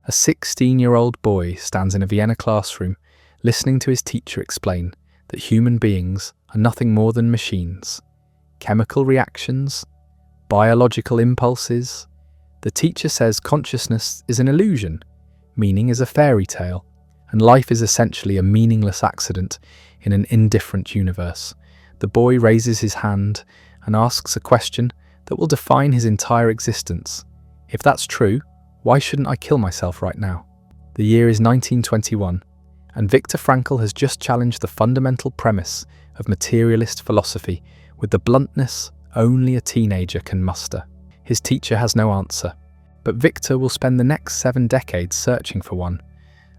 A 16-year-old boy stands in a Vienna classroom listening to his teacher explain that human beings are nothing more than machines. Chemical reactions, biological impulses. The teacher says consciousness is an illusion, meaning is a fairy tale, and life is essentially a meaningless accident in an indifferent universe. The boy raises his hand and asks a question that will define his entire existence. If that's true, why shouldn't I kill myself right now? The year is 1921, and Viktor Frankl has just challenged the fundamental premise of materialist philosophy with the bluntness only a teenager can muster. His teacher has no answer, but Viktor will spend the next 7 decades searching for one,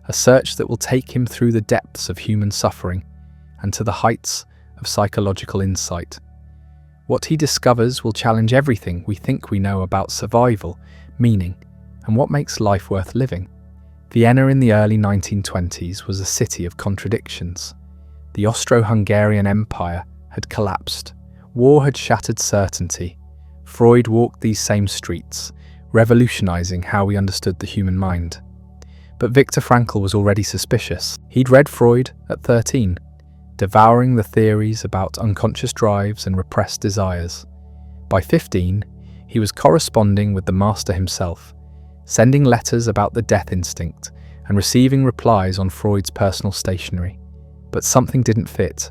a search that will take him through the depths of human suffering and to the heights of psychological insight. What he discovers will challenge everything we think we know about survival, meaning, and what makes life worth living. Vienna in the early 1920s was a city of contradictions. The Austro-Hungarian Empire had collapsed. War had shattered certainty. Freud walked these same streets, revolutionizing how we understood the human mind. But Viktor Frankl was already suspicious. He'd read Freud at 13, devouring the theories about unconscious drives and repressed desires. By 15, he was corresponding with the master himself, sending letters about the death instinct and receiving replies on Freud's personal stationery. But something didn't fit.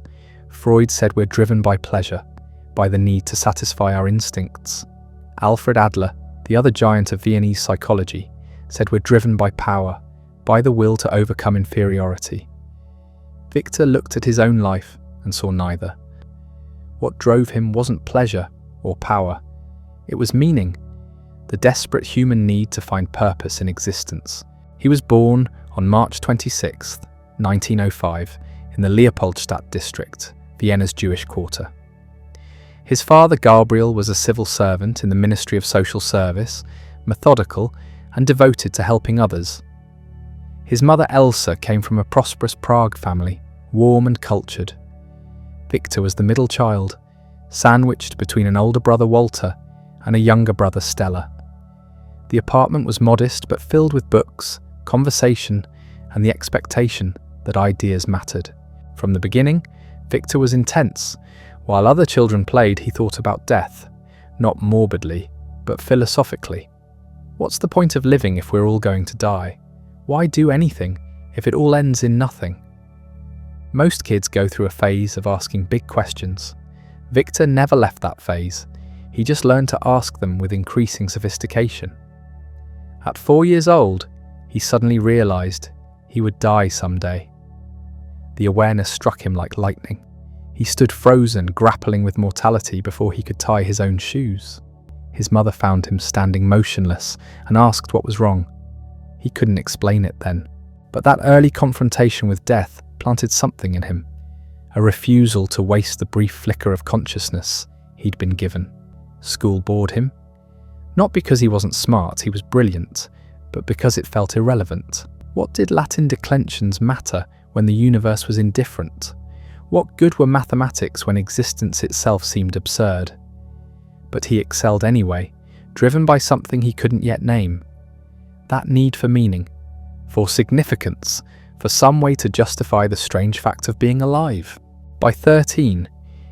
Freud said we're driven by pleasure, by the need to satisfy our instincts. Alfred Adler, the other giant of Viennese psychology, said we're driven by power, by the will to overcome inferiority. Viktor looked at his own life and saw neither. What drove him wasn't pleasure or power. It was meaning, the desperate human need to find purpose in existence. He was born on March 26, 1905, in the Leopoldstadt district, Vienna's Jewish quarter. His father, Gabriel, was a civil servant in the Ministry of Social Service, methodical and devoted to helping others. His mother, Elsa, came from a prosperous Prague family, warm and cultured. Viktor was the middle child, sandwiched between an older brother, Walter, and a younger brother, Stella. The apartment was modest but filled with books, conversation, and the expectation that ideas mattered. From the beginning, Viktor was intense. While other children played, he thought about death, not morbidly, but philosophically. What's the point of living if we're all going to die? Why do anything if it all ends in nothing? Most kids go through a phase of asking big questions. Viktor never left that phase. He just learned to ask them with increasing sophistication. At 4 years old, he suddenly realized he would die someday. The awareness struck him like lightning. He stood frozen, grappling with mortality before he could tie his own shoes. His mother found him standing motionless and asked what was wrong. He couldn't explain it then, but that early confrontation with death planted something in him, a refusal to waste the brief flicker of consciousness he'd been given. School bored him. Not because he wasn't smart, he was brilliant, but because it felt irrelevant. What did Latin declensions matter when the universe was indifferent? What good were mathematics when existence itself seemed absurd? But he excelled anyway, driven by something he couldn't yet name. That need for meaning, for significance, for some way to justify the strange fact of being alive. By 13,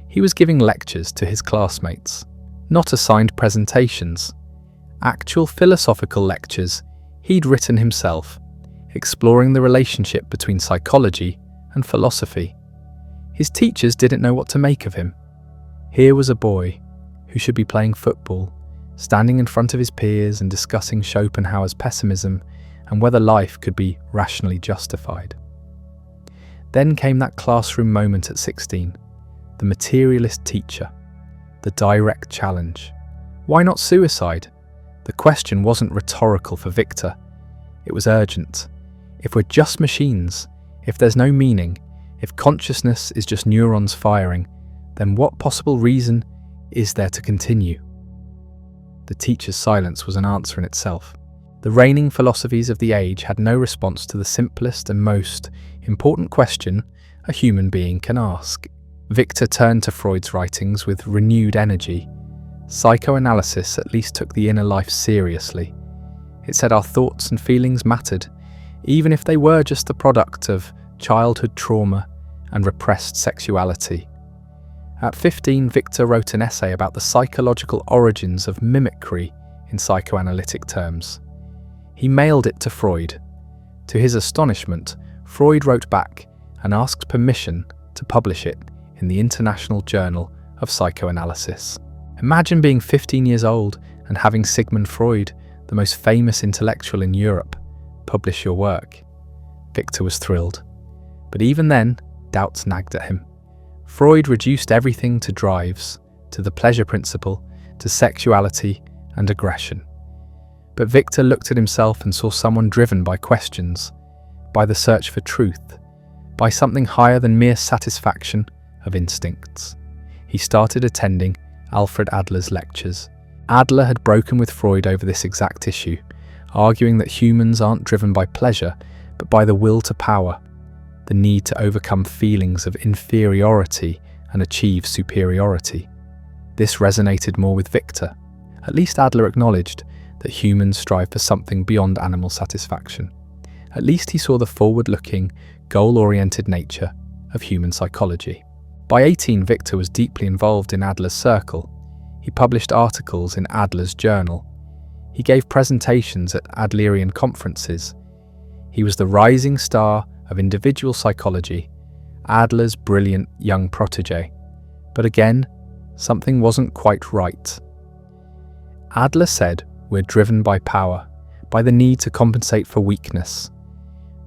he was giving lectures to his classmates, not assigned presentations. Actual philosophical lectures he'd written himself, exploring the relationship between psychology and philosophy. His teachers didn't know what to make of him. Here was a boy who should be playing football, standing in front of his peers and discussing Schopenhauer's pessimism and whether life could be rationally justified. Then came that classroom moment at 16, the materialist teacher, the direct challenge. Why not suicide? The question wasn't rhetorical for Viktor. It was urgent. If we're just machines, if there's no meaning, if consciousness is just neurons firing, then what possible reason is there to continue? The teacher's silence was an answer in itself. The reigning philosophies of the age had no response to the simplest and most important question a human being can ask. Viktor turned to Freud's writings with renewed energy. Psychoanalysis at least took the inner life seriously. It said our thoughts and feelings mattered, even if they were just the product of childhood trauma and repressed sexuality. At 15, Viktor wrote an essay about the psychological origins of mimicry in psychoanalytic terms. He mailed it to Freud. To his astonishment, Freud wrote back and asked permission to publish it in the International Journal of Psychoanalysis. Imagine being 15 years old and having Sigmund Freud, the most famous intellectual in Europe, publish your work. Viktor was thrilled. But even then, doubts nagged at him. Freud reduced everything to drives, to the pleasure principle, to sexuality and aggression. But Viktor looked at himself and saw someone driven by questions, by the search for truth, by something higher than mere satisfaction of instincts. He started attending Alfred Adler's lectures. Adler had broken with Freud over this exact issue, arguing that humans aren't driven by pleasure, but by the will to power, the need to overcome feelings of inferiority and achieve superiority. This resonated more with Viktor. At least Adler acknowledged that humans strive for something beyond animal satisfaction. At least he saw the forward-looking, goal-oriented nature of human psychology. By 18, Viktor was deeply involved in Adler's circle. He published articles in Adler's journal. He gave presentations at Adlerian conferences. He was the rising star of individual psychology, Adler's brilliant young protege. But again, something wasn't quite right. Adler said we're driven by power, by the need to compensate for weakness.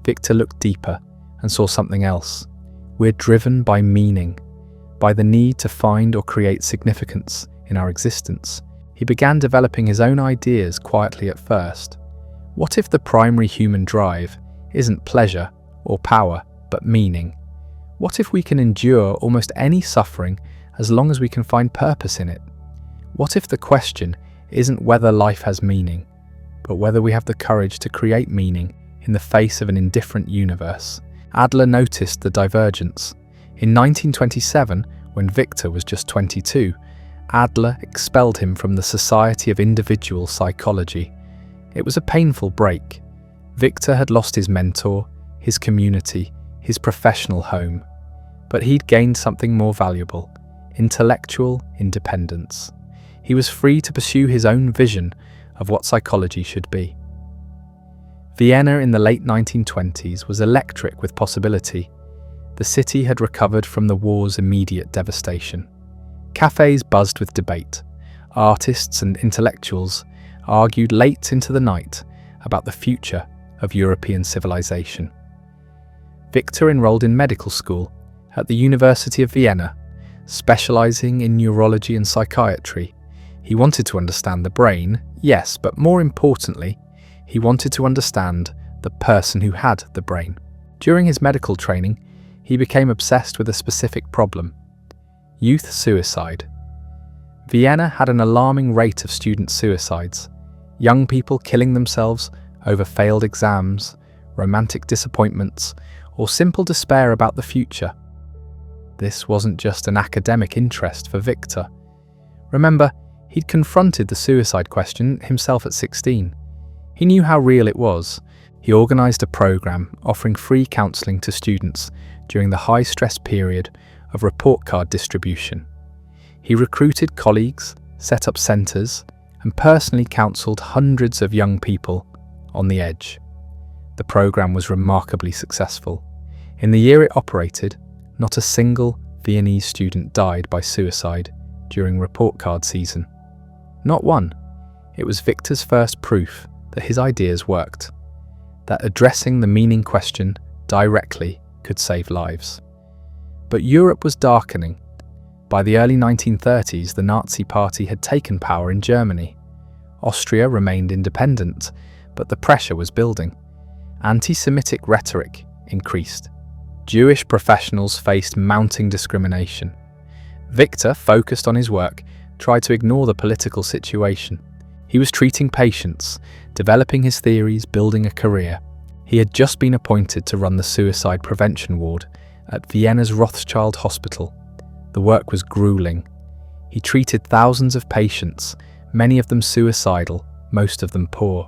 Viktor looked deeper and saw something else. We're driven by meaning, by the need to find or create significance in our existence. He began developing his own ideas quietly at first. What if the primary human drive isn't pleasure or power, but meaning? What if we can endure almost any suffering as long as we can find purpose in it? What if the question isn't whether life has meaning, but whether we have the courage to create meaning in the face of an indifferent universe? Adler noticed the divergence. In 1927, when Viktor was just 22, Adler expelled him from the Society of Individual Psychology. It was a painful break. Viktor had lost his mentor, his community, his professional home. But he'd gained something more valuable: intellectual independence. He was free to pursue his own vision of what psychology should be. Vienna in the late 1920s was electric with possibility. The city had recovered from the war's immediate devastation. Cafes buzzed with debate. Artists and intellectuals argued late into the night about the future of European civilization. Viktor enrolled in medical school at the University of Vienna, specializing in neurology and psychiatry. He wanted to understand the brain, yes, but more importantly, he wanted to understand the person who had the brain. During his medical training, he became obsessed with a specific problem: youth suicide. Vienna had an alarming rate of student suicides, young people killing themselves over failed exams, romantic disappointments, or simple despair about the future. This wasn't just an academic interest for Viktor. Remember, he'd confronted the suicide question himself at 16. He knew how real it was. He organised a programme offering free counselling to students during the high-stress period of report card distribution. He recruited colleagues, set up centres, and personally counselled hundreds of young people on the edge. The programme was remarkably successful. In the year it operated, not a single Viennese student died by suicide during report card season. Not one. It was Viktor's first proof that his ideas worked, that addressing the meaning question directly could save lives. But Europe was darkening. By the early 1930s, the Nazi Party had taken power in Germany. Austria remained independent, but the pressure was building. Anti-Semitic rhetoric increased. Jewish professionals faced mounting discrimination. Viktor, focused on his work, tried to ignore the political situation. He was treating patients, developing his theories, building a career. He had just been appointed to run the suicide prevention ward at Vienna's Rothschild Hospital. The work was grueling. He treated thousands of patients, many of them suicidal, most of them poor.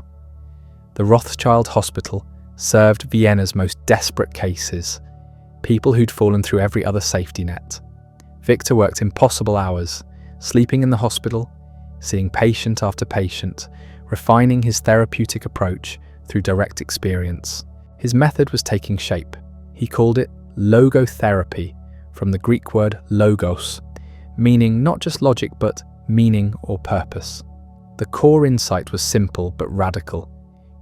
The Rothschild Hospital served Vienna's most desperate cases, people who'd fallen through every other safety net. Viktor worked impossible hours, sleeping in the hospital, seeing patient after patient, refining his therapeutic approach through direct experience. His method was taking shape. He called it Logotherapy, from the Greek word logos, meaning not just logic but meaning or purpose. The core insight was simple but radical.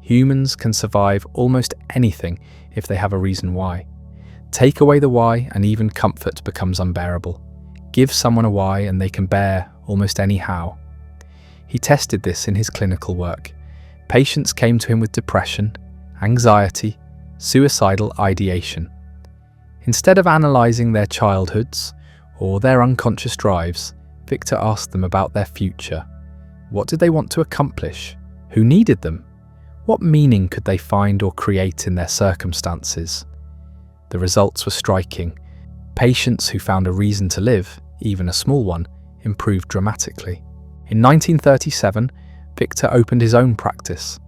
Humans can survive almost anything if they have a reason why. Take away the why and even comfort becomes unbearable. Give someone a why and they can bear almost any how. He tested this in his clinical work. Patients came to him with depression, anxiety, suicidal ideation. Instead of analysing their childhoods or their unconscious drives, Viktor asked them about their future. What did they want to accomplish? Who needed them? What meaning could they find or create in their circumstances? The results were striking. Patients who found a reason to live, even a small one, improved dramatically. In 1937, Viktor opened his own practice.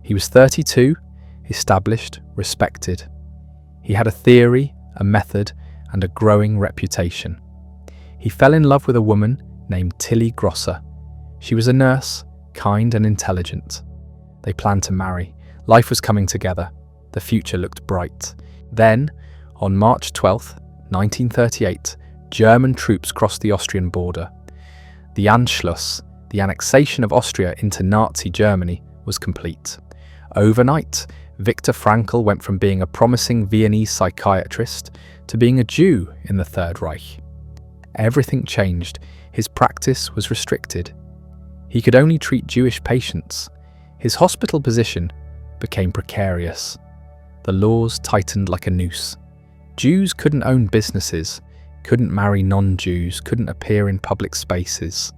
He was 32, established, respected. He had a theory, a method, and a growing reputation. He fell in love with a woman named Tilly Grosser. She was a nurse, kind and intelligent. They planned to marry. Life was coming together. The future looked bright. Then, on March 12, 1938, German troops crossed the Austrian border. The Anschluss, the annexation of Austria into Nazi Germany, was complete. Overnight, Viktor Frankl went from being a promising Viennese psychiatrist to being a Jew in the Third Reich. Everything changed. His practice was restricted. He could only treat Jewish patients. His hospital position became precarious. The laws tightened like a noose. Jews couldn't own businesses, couldn't marry non-Jews, couldn't appear in public spaces.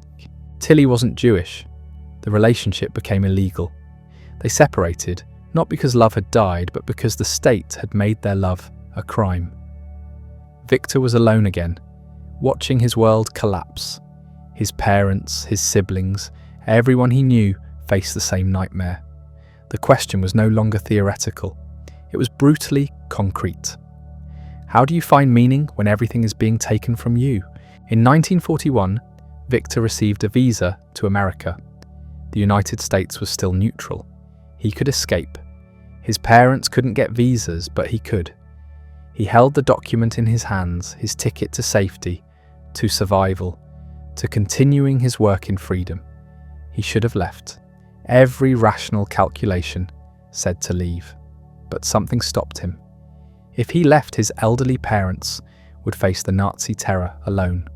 Tilly wasn't Jewish. The relationship became illegal. They separated, not because love had died, but because the state had made their love a crime. Viktor was alone again, watching his world collapse. His parents, his siblings, everyone he knew faced the same nightmare. The question was no longer theoretical. It was brutally concrete. How do you find meaning when everything is being taken from you? In 1941, Viktor received a visa to America. The United States was still neutral. He could escape. His parents couldn't get visas, but he could. He held the document in his hands, his ticket to safety, to survival, to continuing his work in freedom. He should have left. Every rational calculation said to leave, but something stopped him. If he left, his elderly parents would face the Nazi terror alone.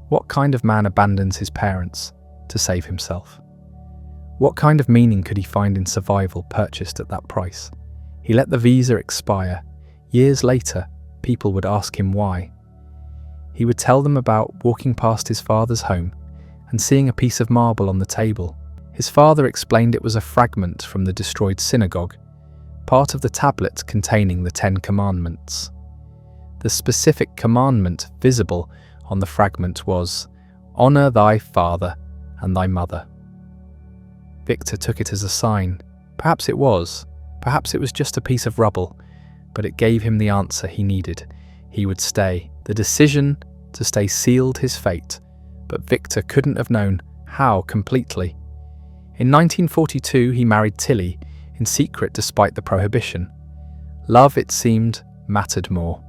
What kind of man abandons his parents to save himself? What kind of meaning could he find in survival purchased at that price? He let the visa expire. Years later, people would ask him why. He would tell them about walking past his father's home and seeing a piece of marble on the table. His father explained it was a fragment from the destroyed synagogue, part of the tablet containing the 10 Commandments. The specific commandment visible on the fragment was, "Honor thy father and thy mother." Viktor took it as a sign. Perhaps it was just a piece of rubble, but it gave him the answer he needed. He would stay. The decision to stay sealed his fate, but Viktor couldn't have known how completely. In 1942, he married Tilly, in secret despite the prohibition. Love, it seemed, mattered more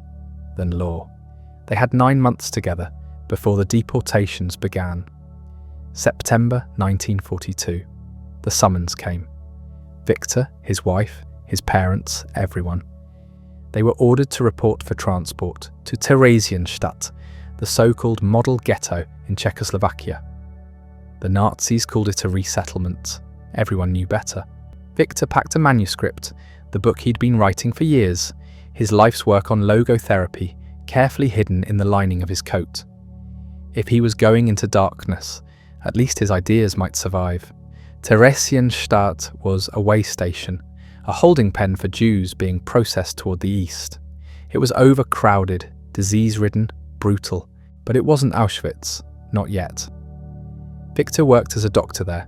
than law. They had 9 months together before the deportations began. September 1942. The summons came. Viktor, his wife, his parents, everyone. They were ordered to report for transport to Theresienstadt, the so-called model ghetto in Czechoslovakia. The Nazis called it a resettlement. Everyone knew better. Viktor packed a manuscript, the book he'd been writing for years, his life's work on logotherapy, carefully hidden in the lining of his coat. If he was going into darkness, at least his ideas might survive. Theresienstadt was a way station, a holding pen for Jews being processed toward the east. It was overcrowded, disease-ridden, brutal, but it wasn't Auschwitz, not yet. Viktor worked as a doctor there,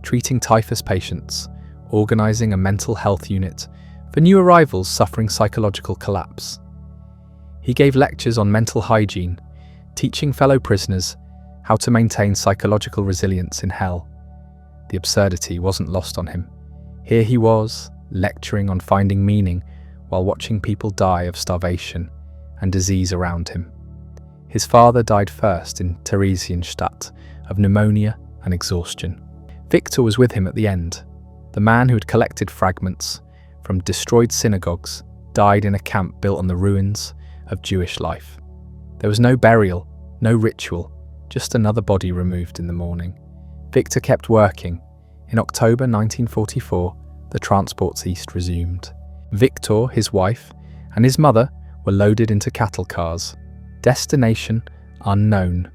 treating typhus patients, organising a mental health unit for new arrivals suffering psychological collapse. He gave lectures on mental hygiene, teaching fellow prisoners how to maintain psychological resilience in hell. The absurdity wasn't lost on him. Here he was, lecturing on finding meaning while watching people die of starvation and disease around him. His father died first in Theresienstadt of pneumonia and exhaustion. Viktor was with him at the end. The man who had collected fragments from destroyed synagogues died in a camp built on the ruins of Jewish life. There was no burial, no ritual, just another body removed in the morning. Viktor kept working. In October 1944, the transports east resumed. Viktor, his wife, and his mother were loaded into cattle cars. Destination unknown.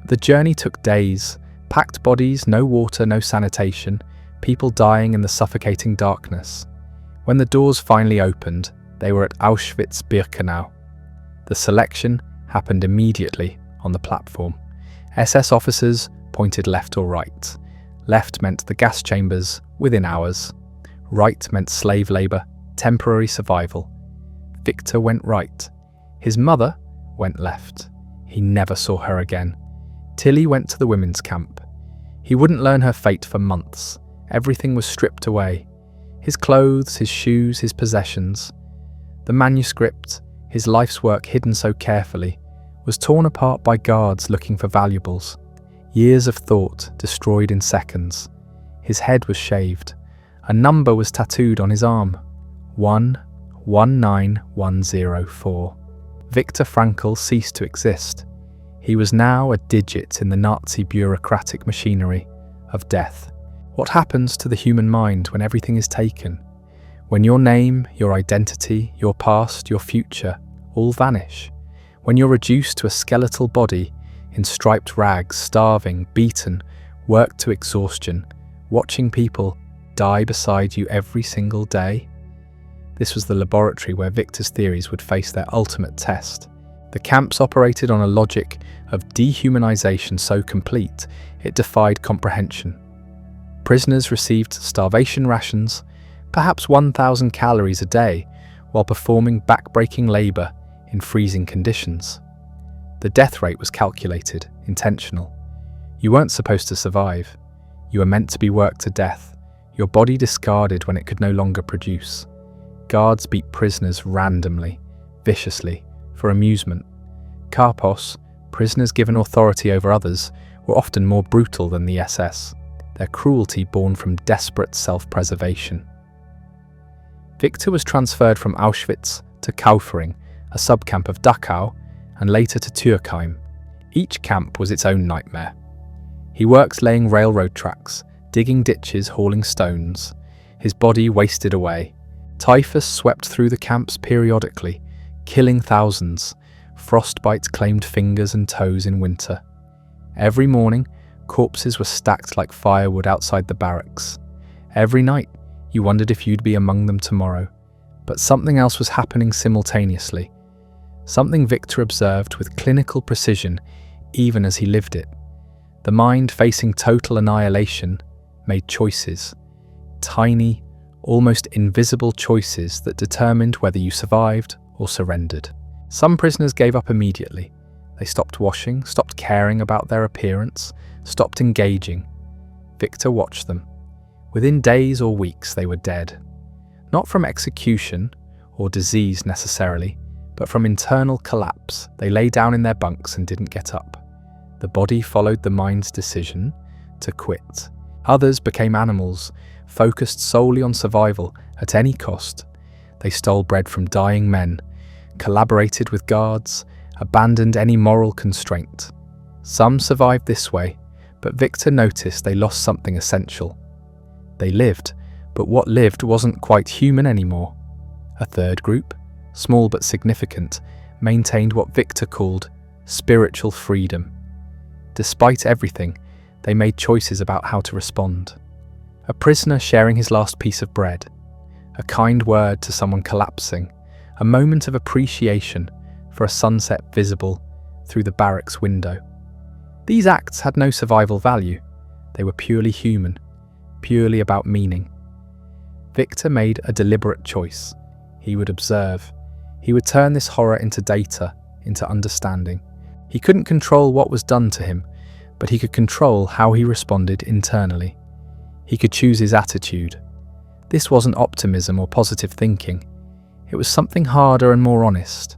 The journey took days. Packed bodies, no water, no sanitation, people dying in the suffocating darkness. When the doors finally opened, they were at Auschwitz-Birkenau. The selection happened immediately on the platform. SS officers pointed left or right. Left meant the gas chambers within hours. Right meant slave labour, temporary survival. Viktor went right. His mother went left. He never saw her again. Tilly went to the women's camp. He wouldn't learn her fate for months. Everything was stripped away. His clothes, his shoes, his possessions. The manuscript, his life's work hidden so carefully, was torn apart by guards looking for valuables. Years of thought destroyed in seconds. His head was shaved. A number was tattooed on his arm. 119104. Viktor Frankl ceased to exist. He was now a digit in the Nazi bureaucratic machinery of death. What happens to the human mind when everything is taken? When your name, your identity, your past, your future all vanish? When you're reduced to a skeletal body in striped rags, starving, beaten, worked to exhaustion, watching people die beside you every single day? This was the laboratory where Viktor's theories would face their ultimate test. The camps operated on a logic of dehumanization so complete it defied comprehension. Prisoners received starvation rations, perhaps 1,000 calories a day, while performing back-breaking labor in freezing conditions. The death rate was calculated, intentional. You weren't supposed to survive. You were meant to be worked to death, your body discarded when it could no longer produce. Guards beat prisoners randomly, viciously, for amusement. Karpos, prisoners given authority over others, were often more brutal than the SS, their cruelty born from desperate self-preservation. Viktor was transferred from Auschwitz to Kaufering, a subcamp of Dachau, and later to Turkheim. Each camp was its own nightmare. He worked laying railroad tracks, digging ditches, hauling stones. His body wasted away. Typhus swept through the camps periodically, killing thousands. Frostbite claimed fingers and toes in winter. Every morning, corpses were stacked like firewood outside the barracks. Every night, you wondered if you'd be among them tomorrow. But something else was happening simultaneously. Something Viktor observed with clinical precision even as he lived it. The mind, facing total annihilation, made choices. Tiny, almost invisible choices that determined whether you survived or surrendered. Some prisoners gave up immediately. They stopped washing, stopped caring about their appearance, stopped engaging. Viktor watched them. Within days or weeks they were dead. Not from execution or disease necessarily, but from internal collapse. They lay down in their bunks and didn't get up. The body followed the mind's decision to quit. Others became animals, focused solely on survival at any cost. They stole bread from dying men, collaborated with guards, abandoned any moral constraint. Some survived this way, but Viktor noticed they lost something essential. They lived, but what lived wasn't quite human anymore. A third group, small but significant, maintained what Viktor called spiritual freedom. Despite everything, they made choices about how to respond. A prisoner sharing his last piece of bread, a kind word to someone collapsing, a moment of appreciation for a sunset visible through the barracks window. These acts had no survival value. They were purely human, purely about meaning. Viktor made a deliberate choice. He would observe. He would turn this horror into data, into understanding. He couldn't control what was done to him, but he could control how he responded internally. He could choose his attitude. This wasn't optimism or positive thinking. It was something harder and more honest.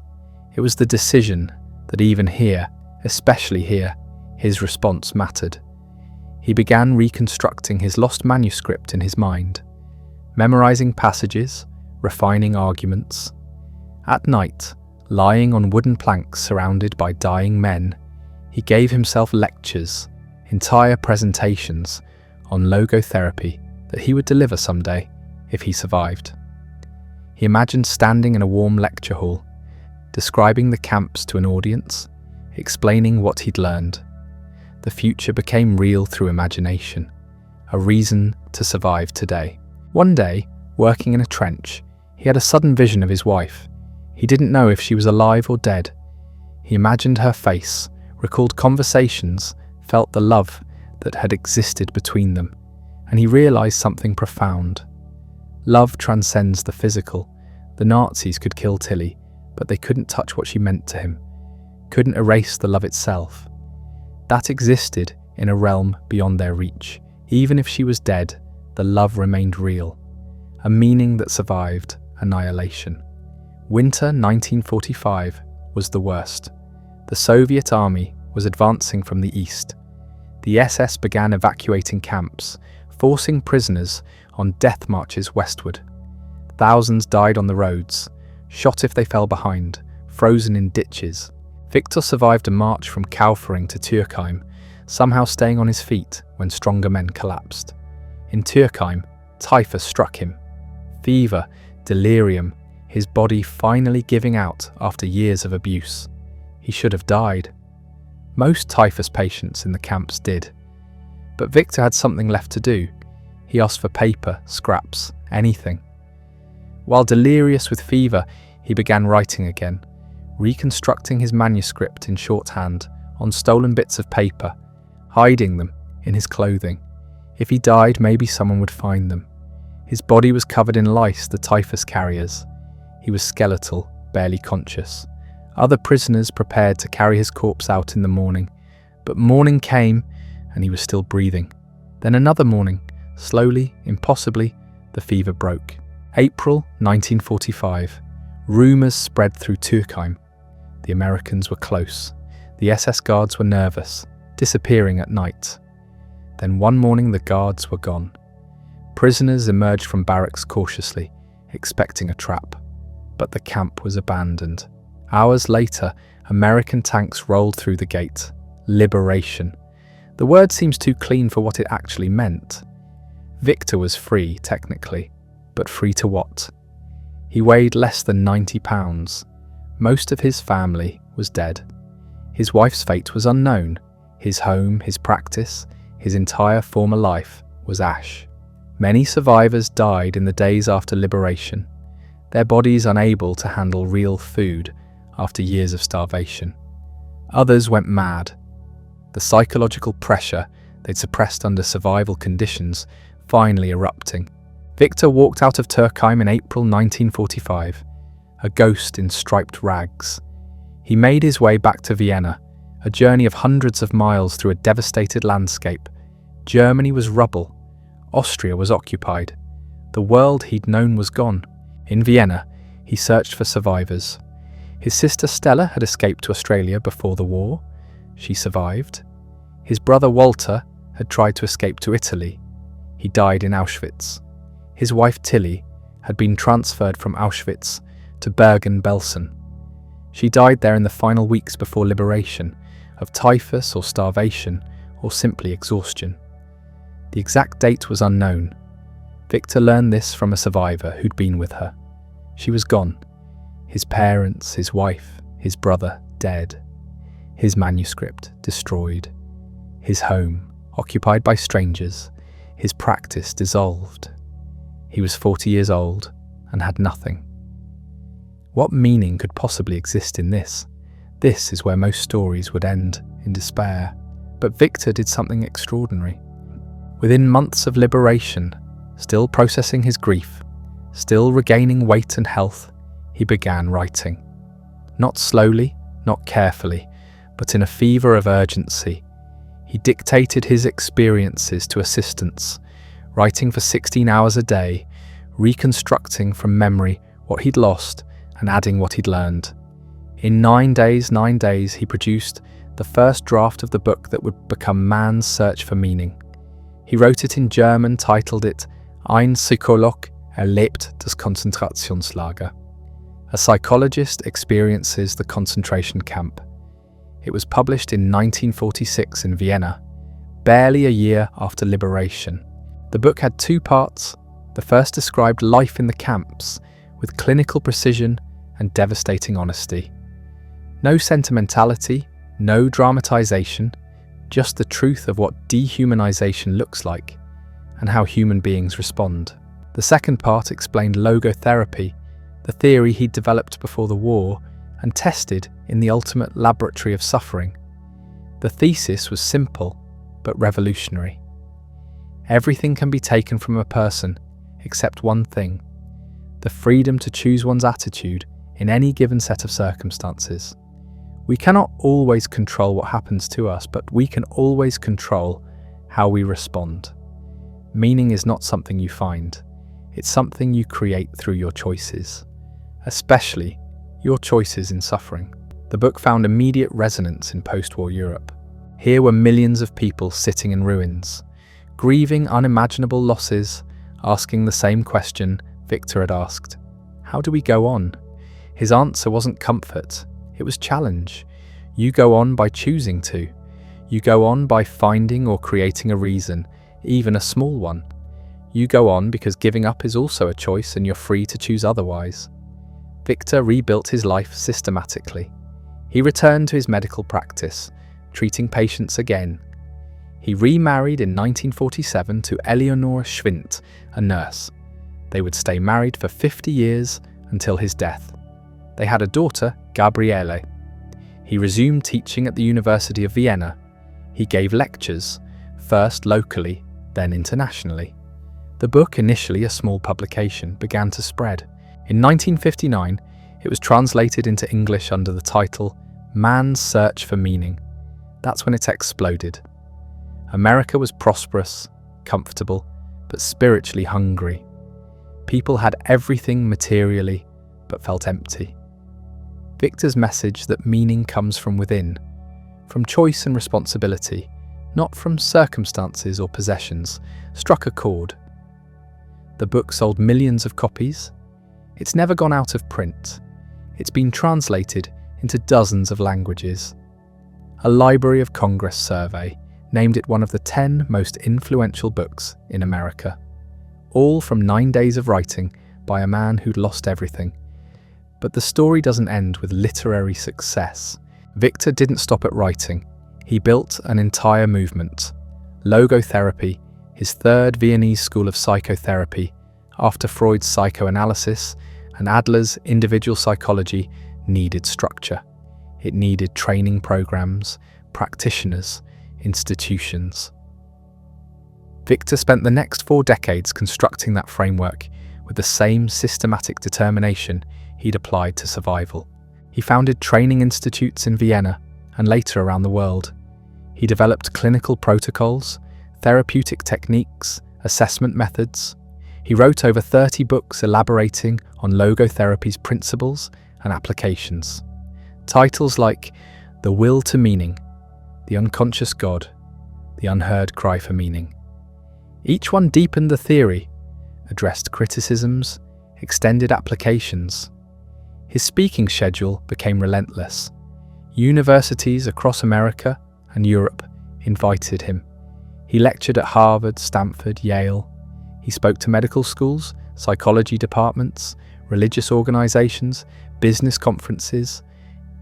It was the decision that even here, especially here, his response mattered. He began reconstructing his lost manuscript in his mind, memorizing passages, refining arguments. At night, lying on wooden planks surrounded by dying men, he gave himself lectures, entire presentations on logotherapy that he would deliver someday if he survived. He imagined standing in a warm lecture hall, describing the camps to an audience, explaining what he'd learned. The future became real through imagination, a reason to survive today. One day, working in a trench, he had a sudden vision of his wife. He didn't know if she was alive or dead. He imagined her face, recalled conversations, felt the love that had existed between them, and he realized something profound. Love transcends the physical. The Nazis could kill Tilly, but they couldn't touch what she meant to him, couldn't erase the love itself. That existed in a realm beyond their reach. Even if she was dead, the love remained real, a meaning that survived annihilation. Winter 1945 was the worst. The Soviet army was advancing from the east. The SS began evacuating camps, forcing prisoners on death marches westward. Thousands died on the roads, shot if they fell behind, frozen in ditches. Viktor survived a march from Kaufering to Turkheim, somehow staying on his feet when stronger men collapsed. In Turkheim, typhus struck him. Fever, delirium, his body finally giving out after years of abuse. He should have died. Most typhus patients in the camps did. But Viktor had something left to do. He asked for paper, scraps, anything. While delirious with fever, he began writing again, reconstructing his manuscript in shorthand on stolen bits of paper, hiding them in his clothing. If he died, maybe someone would find them. His body was covered in lice, the typhus carriers. He was skeletal, barely conscious. Other prisoners prepared to carry his corpse out in the morning, but morning came and he was still breathing. Then another morning, slowly, impossibly, the fever broke. April 1945. Rumours spread through Turkheim. The Americans were close. The SS guards were nervous, disappearing at night. Then one morning the guards were gone. Prisoners emerged from barracks cautiously, expecting a trap. But the camp was abandoned. Hours later, American tanks rolled through the gate. Liberation. The word seems too clean for what it actually meant. Viktor was free, technically, but free to what? He weighed less than 90 pounds. Most of his family was dead. His wife's fate was unknown. His home, his practice, his entire former life was ash. Many survivors died in the days after liberation, their bodies unable to handle real food after years of starvation. Others went mad. The psychological pressure they'd suppressed under survival conditions finally erupting. Viktor walked out of Turkheim in April 1945, a ghost in striped rags. He made his way back to Vienna, a journey of hundreds of miles through a devastated landscape. Germany was rubble. Austria was occupied. The world he'd known was gone. In Vienna, he searched for survivors. His sister Stella had escaped to Australia before the war. She survived. His brother Walter had tried to escape to Italy. He died in Auschwitz. His wife Tilly had been transferred from Auschwitz to Bergen-Belsen. She died there in the final weeks before liberation, of typhus or starvation or simply exhaustion. The exact date was unknown. Viktor learned this from a survivor who'd been with her. She was gone. His parents, his wife, his brother dead. His manuscript destroyed. His home occupied by strangers. His practice dissolved. He was 40 years old and had nothing. What meaning could possibly exist in this? This is where most stories would end, in despair. But Viktor did something extraordinary. Within months of liberation, still processing his grief, Still regaining weight and health, he began writing. Not slowly, not carefully, but in a fever of urgency. He dictated his experiences to assistants, writing for 16 hours a day, reconstructing from memory what he'd lost and adding what he'd learned. In 9 days, he produced the first draft of the book that would become man's search for meaning. He wrote it in German, titled it Ein Psycholog erlebt das Konzentrationslager. A psychologist experiences the concentration camp. It was published in 1946 in Vienna, barely a year after liberation. The book had 2 parts. The first described life in the camps with clinical precision and devastating honesty. No sentimentality, no dramatization, just the truth of what dehumanization looks like and how human beings respond. The second part explained logotherapy, the theory he'd developed before the war and tested in the ultimate laboratory of suffering. The thesis was simple but revolutionary. Everything can be taken from a person except one thing: the freedom to choose one's attitude in any given set of circumstances. We cannot always control what happens to us, but we can always control how we respond. Meaning is not something you find. It's something you create through your choices, especially your choices in suffering. The book found immediate resonance in post-war Europe. Here were millions of people sitting in ruins, grieving unimaginable losses, asking the same question Viktor had asked. How do we go on? His answer wasn't comfort, it was challenge. You go on by choosing to. You go on by finding or creating a reason, even a small one. You go on because giving up is also a choice and you're free to choose otherwise. Viktor rebuilt his life systematically. He returned to his medical practice, treating patients again. He remarried in 1947 to Eleonore Schwint, a nurse. They would stay married for 50 years until his death. They had a daughter, Gabriele. He resumed teaching at the University of Vienna. He gave lectures, first locally, then internationally. The book, initially a small publication, began to spread. In 1959, it was translated into English under the title Man's Search for Meaning. That's when it exploded. America was prosperous, comfortable, but spiritually hungry. People had everything materially, but felt empty. Viktor's message that meaning comes from within, from choice and responsibility, not from circumstances or possessions, struck a chord. The book sold millions of copies. It's never gone out of print. It's been translated into dozens of languages. A Library of Congress survey named it one of the 10 most influential books in America. All from 9 days of writing by a man who'd lost everything. But the story doesn't end with literary success. Viktor didn't stop at writing. He built an entire movement. Logotherapy, his third Viennese school of psychotherapy, after Freud's psychoanalysis and Adler's individual psychology, needed structure. It needed training programs, practitioners, institutions. Viktor spent the next 4 decades constructing that framework with the same systematic determination he'd applied to survival. He founded training institutes in Vienna and later around the world. He developed clinical protocols, therapeutic techniques, assessment methods. He wrote over 30 books elaborating on logotherapy's principles and applications. Titles like The Will to Meaning, The Unconscious God, The Unheard Cry for Meaning. Each one deepened the theory, addressed criticisms, extended applications. His speaking schedule became relentless. Universities across America and Europe invited him. He lectured at Harvard, Stanford, Yale. He spoke to medical schools, psychology departments, religious organizations, business conferences,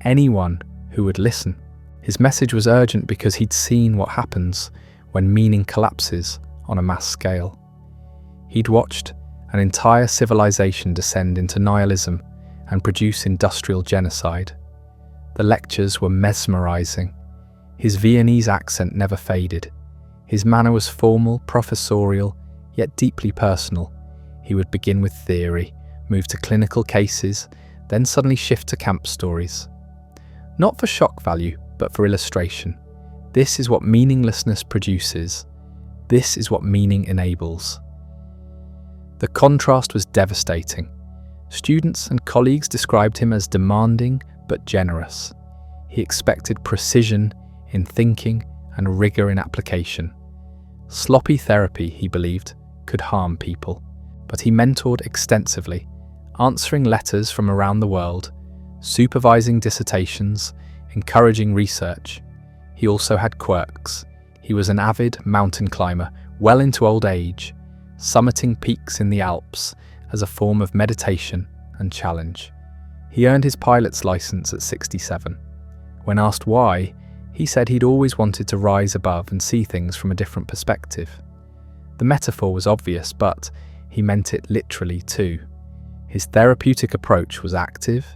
anyone who would listen. His message was urgent because he'd seen what happens when meaning collapses on a mass scale. He'd watched an entire civilization descend into nihilism and produce industrial genocide. The lectures were mesmerizing. His Viennese accent never faded. His manner was formal, professorial, yet deeply personal. He would begin with theory, move to clinical cases, then suddenly shift to camp stories. Not for shock value, but for illustration. This is what meaninglessness produces. This is what meaning enables. The contrast was devastating. Students and colleagues described him as demanding but generous. He expected precision in thinking and rigor in application. Sloppy therapy, he believed, could harm people, but he mentored extensively, answering letters from around the world, supervising dissertations, encouraging research. He also had quirks. He was an avid mountain climber, well into old age, summiting peaks in the Alps as a form of meditation and challenge. He earned his pilot's license at 67. When asked why, he said he'd always wanted to rise above and see things from a different perspective. The metaphor was obvious, but he meant it literally too. His therapeutic approach was active,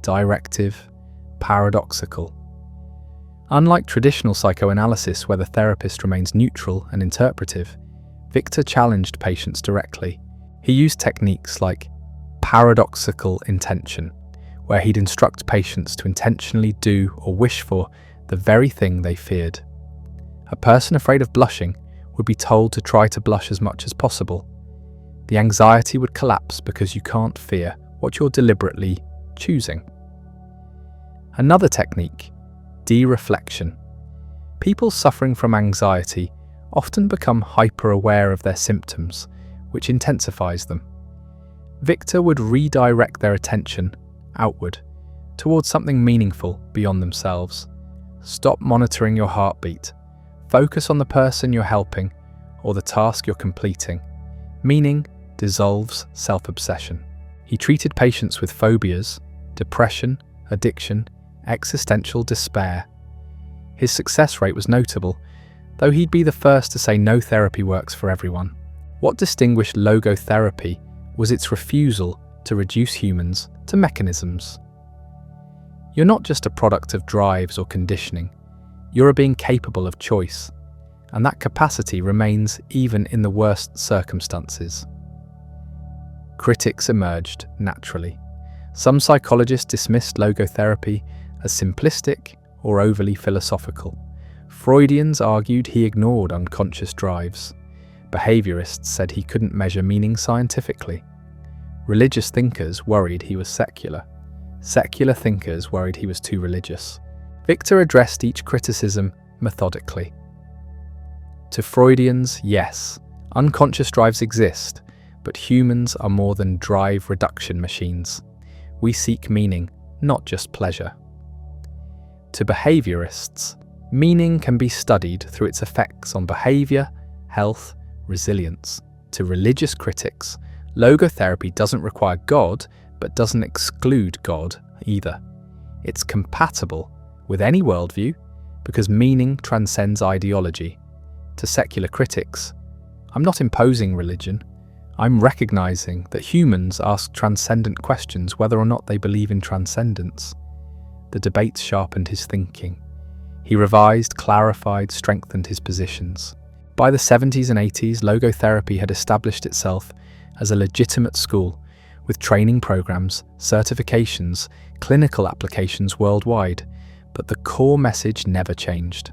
directive, paradoxical. Unlike traditional psychoanalysis, where the therapist remains neutral and interpretive, Viktor challenged patients directly. He used techniques like paradoxical intention, where he'd instruct patients to intentionally do or wish for the very thing they feared. A person afraid of blushing would be told to try to blush as much as possible. The anxiety would collapse because you can't fear what you're deliberately choosing. Another technique, de-reflection. People suffering from anxiety often become hyper-aware of their symptoms, which intensifies them. Viktor would redirect their attention outward, towards something meaningful beyond themselves. Stop monitoring your heartbeat. Focus on the person you're helping or the task you're completing. Meaning dissolves self-obsession. He treated patients with phobias, depression, addiction, existential despair. His success rate was notable, though he'd be the first to say no therapy works for everyone. What distinguished logotherapy was its refusal to reduce humans to mechanisms. You're not just a product of drives or conditioning, you're a being capable of choice, and that capacity remains even in the worst circumstances. Critics emerged naturally. Some psychologists dismissed logotherapy as simplistic or overly philosophical. Freudians argued he ignored unconscious drives. Behaviorists said he couldn't measure meaning scientifically. Religious thinkers worried he was secular. Secular thinkers worried he was too religious. Viktor addressed each criticism methodically. To Freudians, yes, unconscious drives exist, but humans are more than drive reduction machines. We seek meaning, not just pleasure. To behaviorists, meaning can be studied through its effects on behavior, health, resilience. To religious critics, logotherapy doesn't require God, but doesn't exclude God either. It's compatible with any worldview because meaning transcends ideology. To secular critics, I'm not imposing religion. I'm recognizing that humans ask transcendent questions whether or not they believe in transcendence. The debates sharpened his thinking. He revised, clarified, strengthened his positions. By the 70s and 80s, logotherapy had established itself as a legitimate school with training programs, certifications, clinical applications worldwide, but the core message never changed.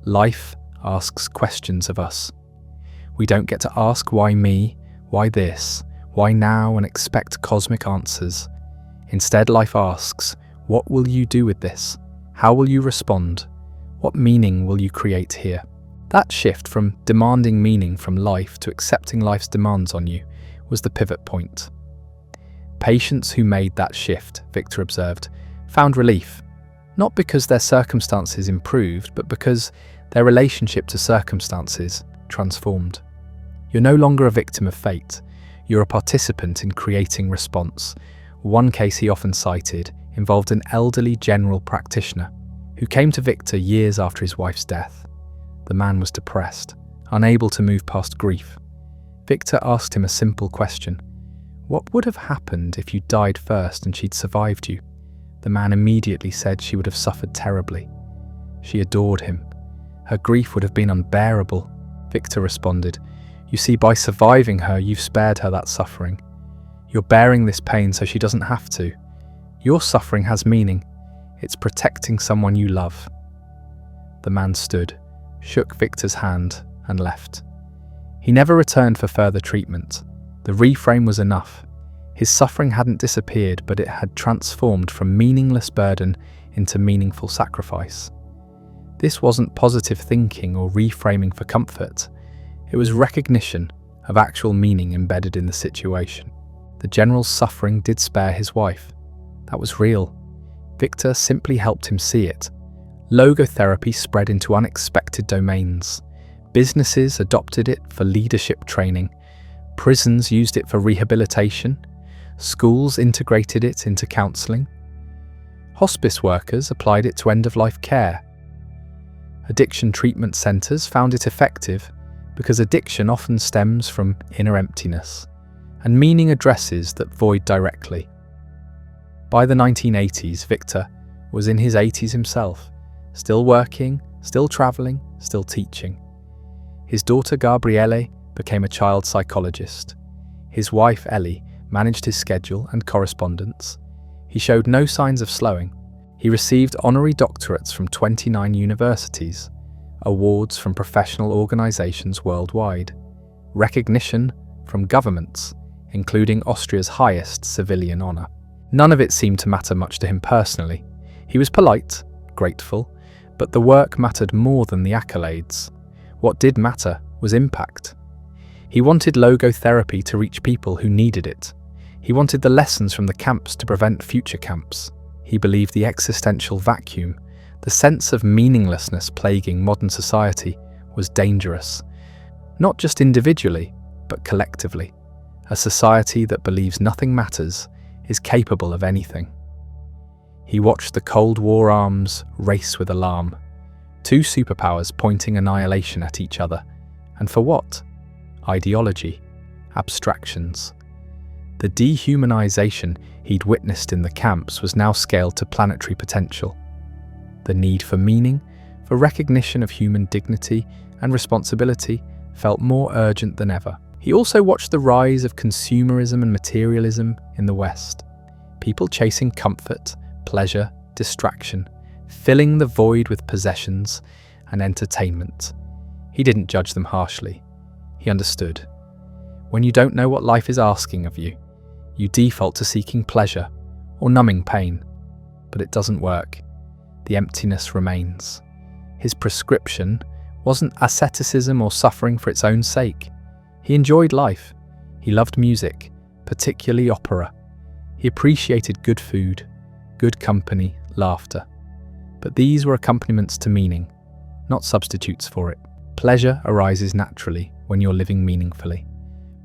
Life asks questions of us. We don't get to ask why me, why this, why now and expect cosmic answers. Instead, life asks, what will you do with this? How will you respond? What meaning will you create here? That shift from demanding meaning from life to accepting life's demands on you was the pivot point. Patients who made that shift, Viktor observed, found relief, not because their circumstances improved, but because their relationship to circumstances transformed. You're no longer a victim of fate, you're a participant in creating response. One case he often cited involved an elderly general practitioner who came to Viktor years after his wife's death. The man was depressed, unable to move past grief. Viktor asked him a simple question. What would have happened if you died first and she'd survived you? The man immediately said she would have suffered terribly. She adored him. Her grief would have been unbearable. Viktor responded, You see, by surviving her, you've spared her that suffering. You're bearing this pain so she doesn't have to. Your suffering has meaning. It's protecting someone you love." The man stood, shook Viktor's hand, and left. He never returned for further treatment. The reframe was enough. His suffering hadn't disappeared, but it had transformed from meaningless burden into meaningful sacrifice. This wasn't positive thinking or reframing for comfort. It was recognition of actual meaning embedded in the situation. The general's suffering did spare his wife. That was real. Viktor simply helped him see it. Logotherapy spread into unexpected domains. Businesses adopted it for leadership training. Prisons used it for rehabilitation. Schools integrated it into counselling. Hospice workers applied it to end-of-life care. Addiction treatment centres found it effective because addiction often stems from inner emptiness, and meaning addresses that void directly. By the 1980s, Viktor was in his 80s himself, still working, still travelling, still teaching. His daughter Gabriele became a child psychologist. His wife Ellie managed his schedule and correspondence. He showed no signs of slowing. He received honorary doctorates from 29 universities, awards from professional organisations worldwide, recognition from governments, including Austria's highest civilian honour. None of it seemed to matter much to him personally. He was polite, grateful, but the work mattered more than the accolades. What did matter was impact. He wanted logotherapy to reach people who needed it. He wanted the lessons from the camps to prevent future camps. He believed the existential vacuum, the sense of meaninglessness plaguing modern society, was dangerous. Not just individually, but collectively. A society that believes nothing matters is capable of anything. He watched the Cold War arms race with alarm. Two superpowers pointing annihilation at each other. And for what? Ideology, abstractions. The dehumanization he'd witnessed in the camps was now scaled to planetary potential. The need for meaning, for recognition of human dignity and responsibility, felt more urgent than ever. He also watched the rise of consumerism and materialism in the West. People chasing comfort, pleasure, distraction, filling the void with possessions and entertainment. He didn't judge them harshly. He understood. When you don't know what life is asking of you, you default to seeking pleasure or numbing pain. But it doesn't work. The emptiness remains. His prescription wasn't asceticism or suffering for its own sake. He enjoyed life. He loved music, particularly opera. He appreciated good food, good company, laughter. But these were accompaniments to meaning, not substitutes for it. Pleasure arises naturally when you're living meaningfully.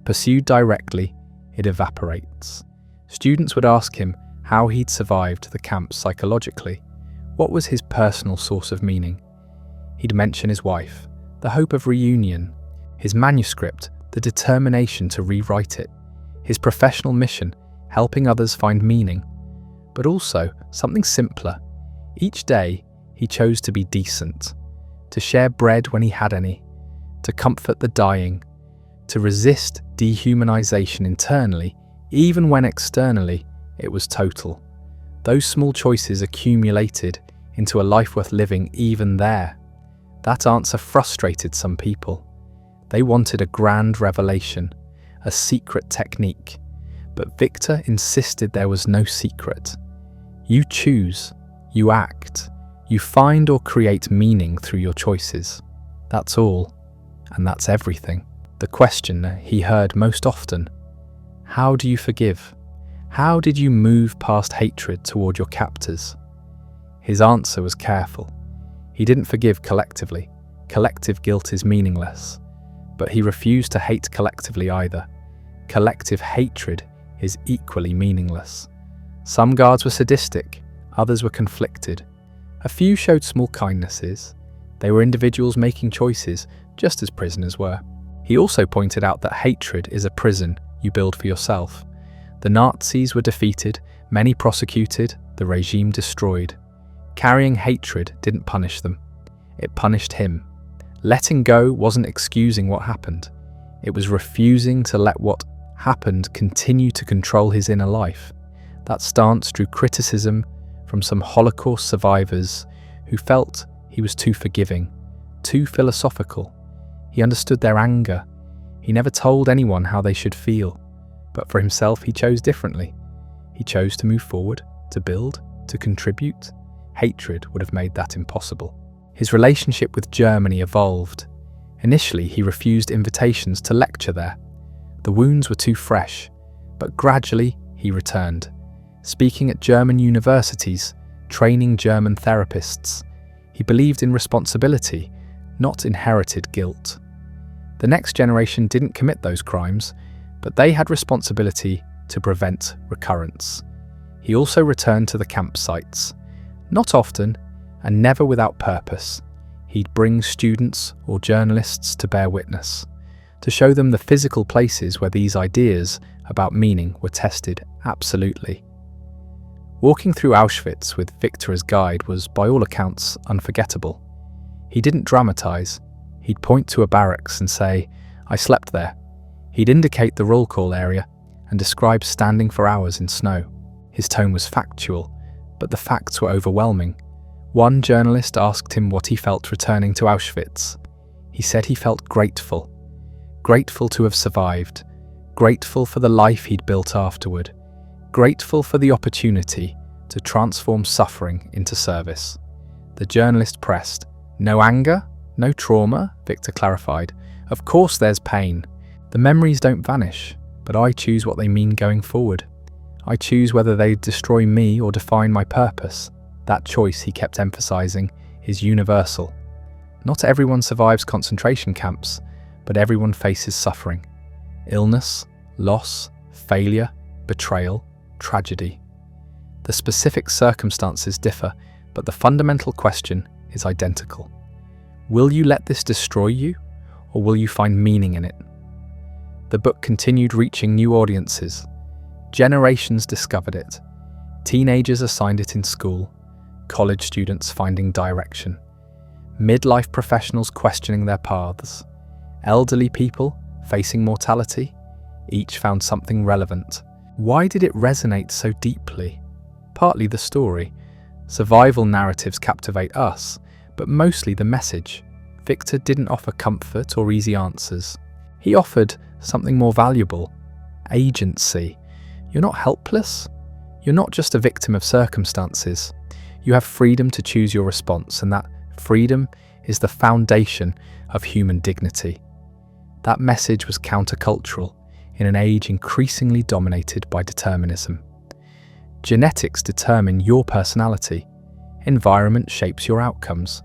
Pursued directly, it evaporates. Students would ask him how he'd survived the camps psychologically. What was his personal source of meaning? He'd mention his wife, the hope of reunion, his manuscript, the determination to rewrite it, his professional mission, helping others find meaning, but also something simpler. Each day, he chose to be decent, to share bread when he had any, to comfort the dying, to resist dehumanization internally, even when externally it was total. Those small choices accumulated into a life worth living even there. That answer frustrated some people. They wanted a grand revelation, a secret technique. But Viktor insisted there was no secret. You choose, you act, you find or create meaning through your choices. That's all, and that's everything. The question he heard most often: how do you forgive? How did you move past hatred toward your captors? His answer was careful. He didn't forgive collectively. Collective guilt is meaningless. But he refused to hate collectively either. Collective hatred is equally meaningless. Some guards were sadistic, others were conflicted. A few showed small kindnesses. They were individuals making choices, just as prisoners were. He also pointed out that hatred is a prison you build for yourself. The Nazis were defeated, many prosecuted, the regime destroyed. Carrying hatred didn't punish them. It punished him. Letting go wasn't excusing what happened. It was refusing to let what happened continue to control his inner life. That stance drew criticism from some Holocaust survivors who felt he was too forgiving, too philosophical. He understood their anger. He never told anyone how they should feel, but for himself he chose differently. He chose to move forward, to build, to contribute. Hatred would have made that impossible. His relationship with Germany evolved. Initially, he refused invitations to lecture there. The wounds were too fresh, but gradually he returned, speaking at German universities, training German therapists. He believed in responsibility, not inherited guilt. The next generation didn't commit those crimes, but they had responsibility to prevent recurrence. He also returned to the campsites. Not often, and never without purpose. He'd bring students or journalists to bear witness, to show them the physical places where these ideas about meaning were tested absolutely. Walking through Auschwitz with Viktor as guide was, by all accounts, unforgettable. He didn't dramatize. He'd point to a barracks and say, "I slept there." He'd indicate the roll call area and describe standing for hours in snow. His tone was factual, but the facts were overwhelming. One journalist asked him what he felt returning to Auschwitz. He said he felt grateful. Grateful to have survived. Grateful for the life he'd built afterward. Grateful for the opportunity to transform suffering into service. The journalist pressed. "No anger? No trauma?" Viktor clarified. "Of course there's pain. The memories don't vanish, but I choose what they mean going forward. I choose whether they destroy me or define my purpose." That choice, he kept emphasizing, is universal. Not everyone survives concentration camps, but everyone faces suffering. Illness, loss, failure, betrayal, tragedy. The specific circumstances differ, but the fundamental question is identical. Will you let this destroy you, or will you find meaning in it? The book continued reaching new audiences. Generations discovered it. Teenagers assigned it in school. College students finding direction. Midlife professionals questioning their paths. Elderly people facing mortality. Each found something relevant. Why did it resonate so deeply? Partly the story. Survival narratives captivate us, but mostly the message. Viktor didn't offer comfort or easy answers. He offered something more valuable: agency. You're not helpless. You're not just a victim of circumstances. You have freedom to choose your response, and that freedom is the foundation of human dignity. That message was countercultural in an age increasingly dominated by determinism. Genetics determine your personality. Environment shapes your outcomes.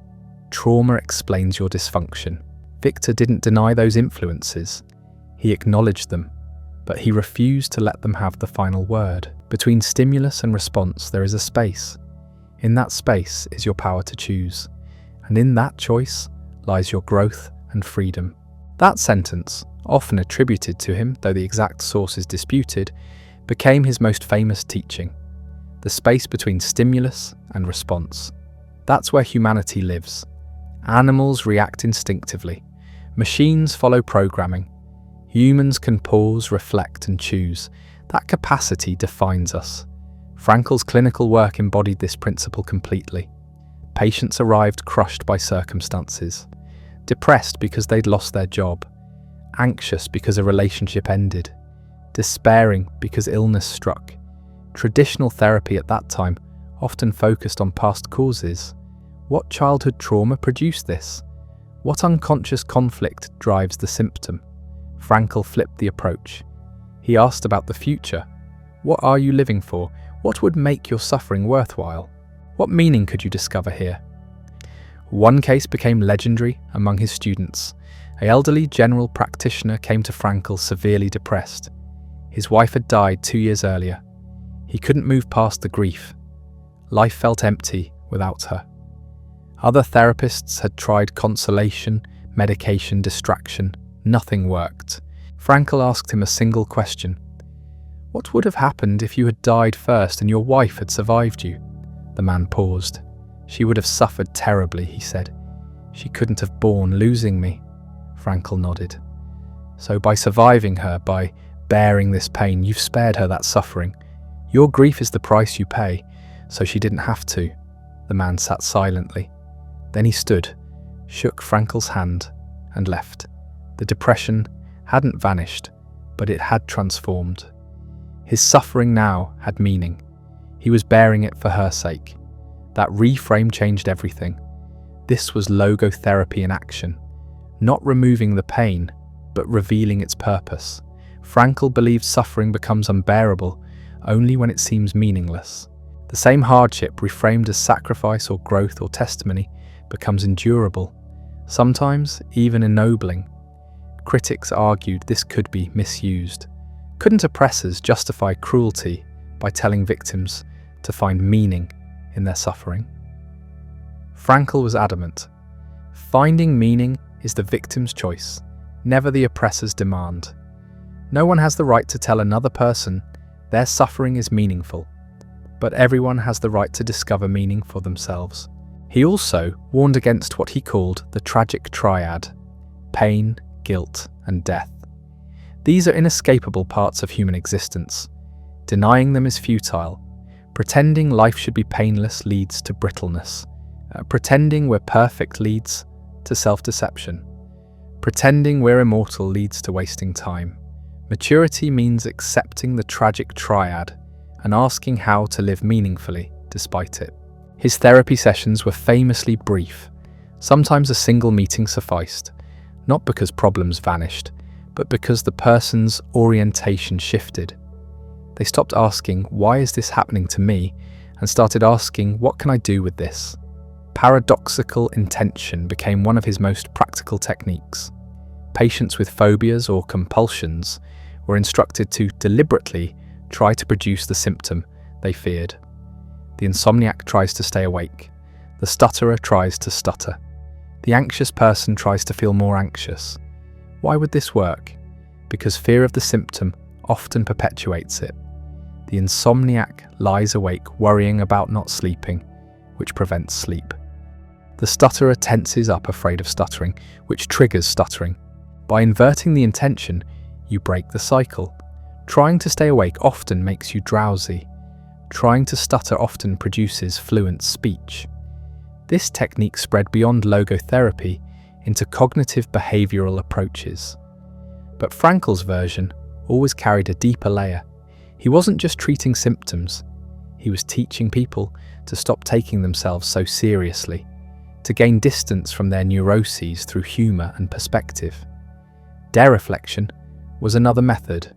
Trauma explains your dysfunction. Viktor didn't deny those influences. He acknowledged them, but he refused to let them have the final word. Between stimulus and response, there is a space. In that space is your power to choose, and in that choice lies your growth and freedom. That sentence, often attributed to him, though the exact source is disputed, became his most famous teaching. The space between stimulus and response. That's where humanity lives. Animals react instinctively. Machines follow programming. Humans can pause, reflect, and choose. That capacity defines us. Frankl's clinical work embodied this principle completely. Patients arrived crushed by circumstances, depressed because they'd lost their job, anxious because a relationship ended, despairing because illness struck. Traditional therapy at that time often focused on past causes. What childhood trauma produced this? What unconscious conflict drives the symptom? Frankl flipped the approach. He asked about the future. What are you living for? What would make your suffering worthwhile? What meaning could you discover here? One case became legendary among his students. An elderly general practitioner came to Frankl severely depressed. His wife had died 2 years earlier. He couldn't move past the grief. Life felt empty without her. Other therapists had tried consolation, medication, distraction. Nothing worked. Frankl asked him a single question. What would have happened if you had died first and your wife had survived you? The man paused. She would have suffered terribly, he said. She couldn't have borne losing me. Frankl nodded. So by surviving her, by bearing this pain, you've spared her that suffering. Your grief is the price you pay, so she didn't have to. The man sat silently. Then he stood, shook Frankl's hand, and left. The depression hadn't vanished, but it had transformed. His suffering now had meaning. He was bearing it for her sake. That reframe changed everything. This was logotherapy in action. Not removing the pain, but revealing its purpose. Frankl believed suffering becomes unbearable only when it seems meaningless. The same hardship, reframed as sacrifice or growth or testimony, becomes endurable, sometimes even ennobling. Critics argued this could be misused. Couldn't oppressors justify cruelty by telling victims to find meaning in their suffering? Frankl was adamant. Finding meaning is the victim's choice, never the oppressor's demand. No one has the right to tell another person their suffering is meaningful, but everyone has the right to discover meaning for themselves. He also warned against what he called the tragic triad: pain, guilt, and death. These are inescapable parts of human existence. Denying them is futile. Pretending life should be painless leads to brittleness. Pretending we're perfect leads to self-deception. Pretending we're immortal leads to wasting time. Maturity means accepting the tragic triad and asking how to live meaningfully despite it. His therapy sessions were famously brief. Sometimes a single meeting sufficed, not because problems vanished, but because the person's orientation shifted. They stopped asking, "Why is this happening to me?" and started asking, "What can I do with this?" Paradoxical intention became one of his most practical techniques. Patients with phobias or compulsions were instructed to deliberately try to produce the symptom they feared. The insomniac tries to stay awake. The stutterer tries to stutter. The anxious person tries to feel more anxious. Why would this work? Because fear of the symptom often perpetuates it. The insomniac lies awake worrying about not sleeping, which prevents sleep. The stutterer tenses up afraid of stuttering, which triggers stuttering. By inverting the intention, you break the cycle. Trying to stay awake often makes you drowsy. Trying to stutter often produces fluent speech. This technique spread beyond logotherapy into cognitive behavioral approaches. But Frankl's version always carried a deeper layer. He wasn't just treating symptoms, he was teaching people to stop taking themselves so seriously, to gain distance from their neuroses through humour and perspective. Dereflection was another method.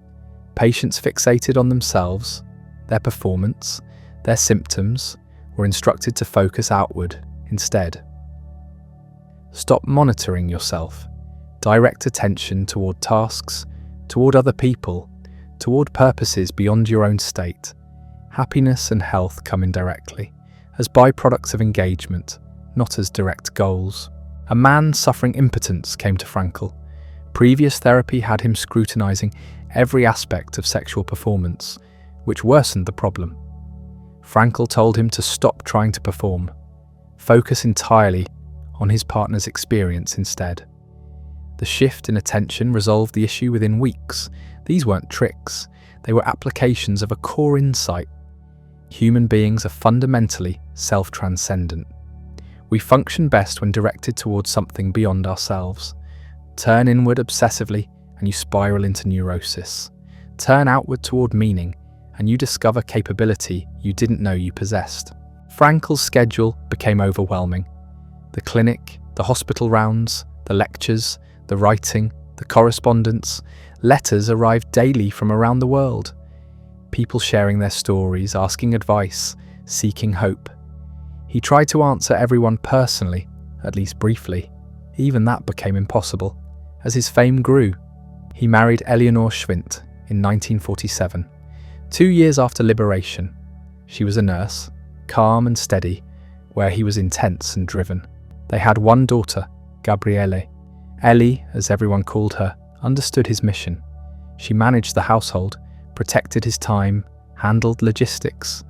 Patients fixated on themselves, their performance, their symptoms, were instructed to focus outward instead. Stop monitoring yourself. Direct attention toward tasks, toward other people, toward purposes beyond your own state. Happiness and health come indirectly, as byproducts of engagement, not as direct goals. A man suffering impotence came to Frankl. Previous therapy had him scrutinizing every aspect of sexual performance, which worsened the problem. Frankl told him to stop trying to perform, focus entirely on his partner's experience instead. The shift in attention resolved the issue within weeks. These weren't tricks, they were applications of a core insight. Human beings are fundamentally self-transcendent. We function best when directed towards something beyond ourselves. Turn inward obsessively and you spiral into neurosis. Turn outward toward meaning and you discover capability you didn't know you possessed. Frankl's schedule became overwhelming. The clinic, the hospital rounds, the lectures, the writing, the correspondence, letters arrived daily from around the world. People sharing their stories, asking advice, seeking hope. He tried to answer everyone personally, at least briefly. Even that became impossible. As his fame grew, he married Eleanor Schwint in 1947. 2 years after liberation, she was a nurse, calm and steady, where he was intense and driven. They had one daughter, Gabriele. Ellie, as everyone called her, understood his mission. She managed the household, protected his time, handled logistics.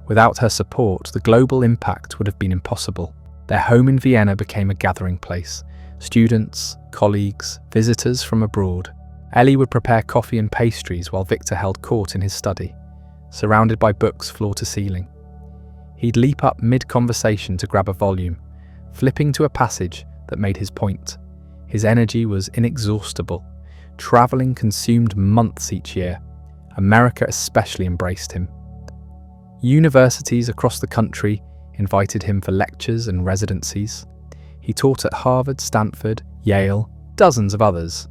Without her support, the global impact would have been impossible. Their home in Vienna became a gathering place. Students, colleagues, visitors from abroad. Ellie would prepare coffee and pastries while Viktor held court in his study, surrounded by books floor to ceiling. He'd leap up mid-conversation to grab a volume, flipping to a passage that made his point. His energy was inexhaustible. Traveling consumed months each year. America especially embraced him. Universities across the country invited him for lectures and residencies. He taught at Harvard, Stanford, Yale, dozens of others.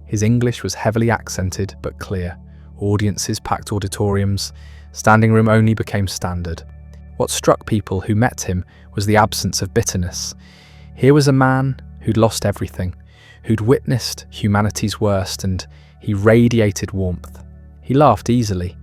His English was heavily accented but clear. Audiences packed auditoriums. Standing room only became standard. What struck people who met him was the absence of bitterness. Here was a man who'd lost everything, who'd witnessed humanity's worst, and he radiated warmth. He laughed easily.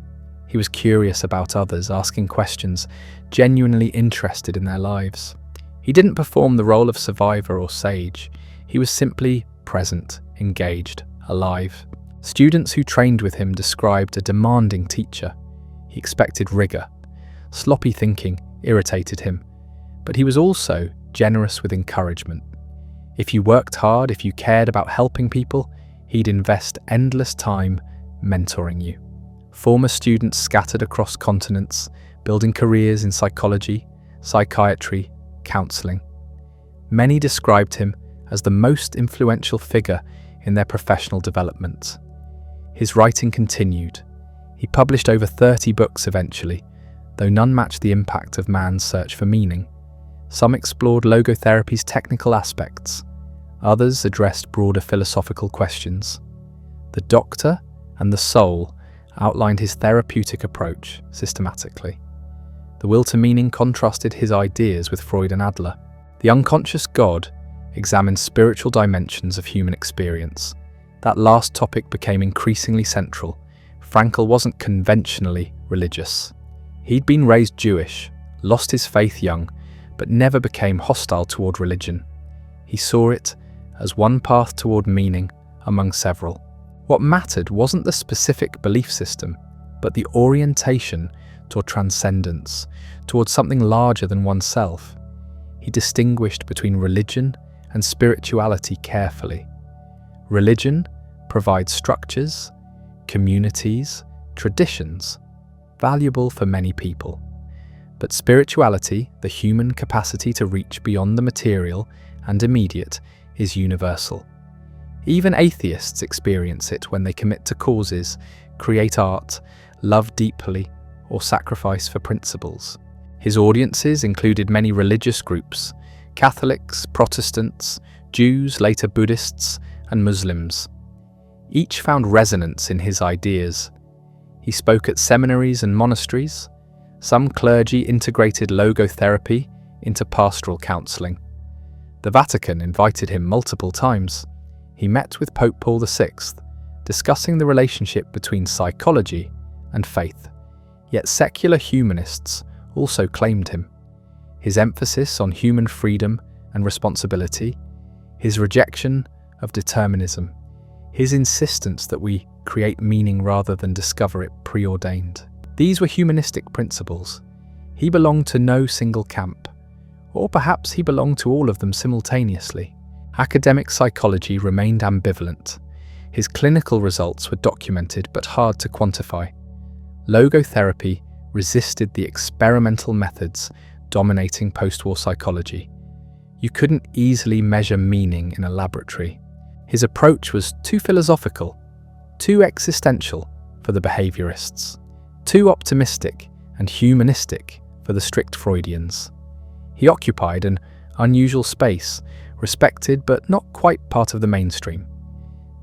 He was curious about others, asking questions, genuinely interested in their lives. He didn't perform the role of survivor or sage. He was simply present, engaged, alive. Students who trained with him described a demanding teacher. He expected rigor. Sloppy thinking irritated him, but he was also generous with encouragement. If you worked hard, if you cared about helping people, he'd invest endless time mentoring you. Former students scattered across continents, building careers in psychology, psychiatry, counselling. Many described him as the most influential figure in their professional development. His writing continued. He published over 30 books eventually, though none matched the impact of man's search for meaning. Some explored logotherapy's technical aspects. Others addressed broader philosophical questions. The Doctor and the Soul outlined his therapeutic approach systematically. The Will to Meaning contrasted his ideas with Freud and Adler. The Unconscious God examined spiritual dimensions of human experience. That last topic became increasingly central. Frankl wasn't conventionally religious. He'd been raised Jewish, lost his faith young, but never became hostile toward religion. He saw it as one path toward meaning among several. What mattered wasn't the specific belief system, but the orientation toward transcendence, toward something larger than oneself. He distinguished between religion and spirituality carefully. Religion provides structures, communities, traditions, valuable for many people. But spirituality, the human capacity to reach beyond the material and immediate, is universal. Even atheists experience it when they commit to causes, create art, love deeply, or sacrifice for principles. His audiences included many religious groups: Catholics, Protestants, Jews, later Buddhists, and Muslims. Each found resonance in his ideas. He spoke at seminaries and monasteries. Some clergy integrated logotherapy into pastoral counselling. The Vatican invited him multiple times. He met with Pope Paul VI, discussing the relationship between psychology and faith. Yet secular humanists also claimed him. His emphasis on human freedom and responsibility, his rejection of determinism, his insistence that we create meaning rather than discover it preordained. These were humanistic principles. He belonged to no single camp, or perhaps he belonged to all of them simultaneously. Academic psychology remained ambivalent. His clinical results were documented but hard to quantify. Logotherapy resisted the experimental methods dominating post-war psychology. You couldn't easily measure meaning in a laboratory. His approach was too philosophical, too existential for the behaviorists, too optimistic and humanistic for the strict Freudians. He occupied an unusual space, respected but not quite part of the mainstream.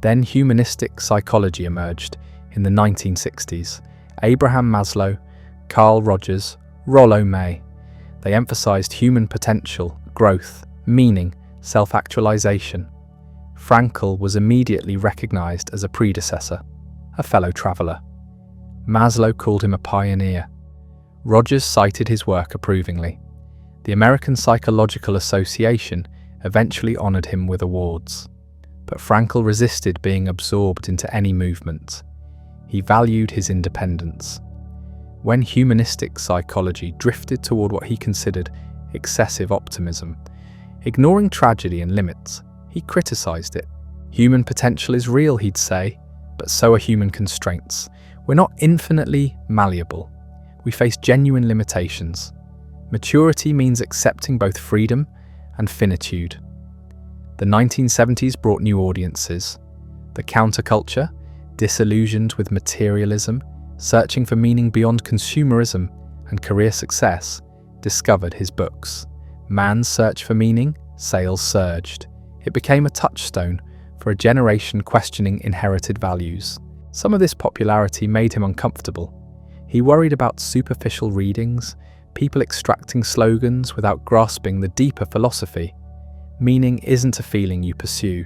Then humanistic psychology emerged in the 1960s. Abraham Maslow, Carl Rogers, Rollo May. They emphasized human potential, growth, meaning, self-actualization. Frankl was immediately recognized as a predecessor, a fellow traveler. Maslow called him a pioneer. Rogers cited his work approvingly. The American Psychological Association eventually honored him with awards. But Frankl resisted being absorbed into any movement. He valued his independence. When humanistic psychology drifted toward what he considered excessive optimism, ignoring tragedy and limits, he criticized it. Human potential is real, he'd say, but so are human constraints. We're not infinitely malleable. We face genuine limitations. Maturity means accepting both freedom and finitude. The 1970s brought new audiences. The counterculture, disillusioned with materialism, searching for meaning beyond consumerism and career success, discovered his books. Man's search for meaning, sales surged. It became a touchstone for a generation questioning inherited values. Some of this popularity made him uncomfortable. He worried about superficial readings, people extracting slogans without grasping the deeper philosophy. Meaning isn't a feeling you pursue.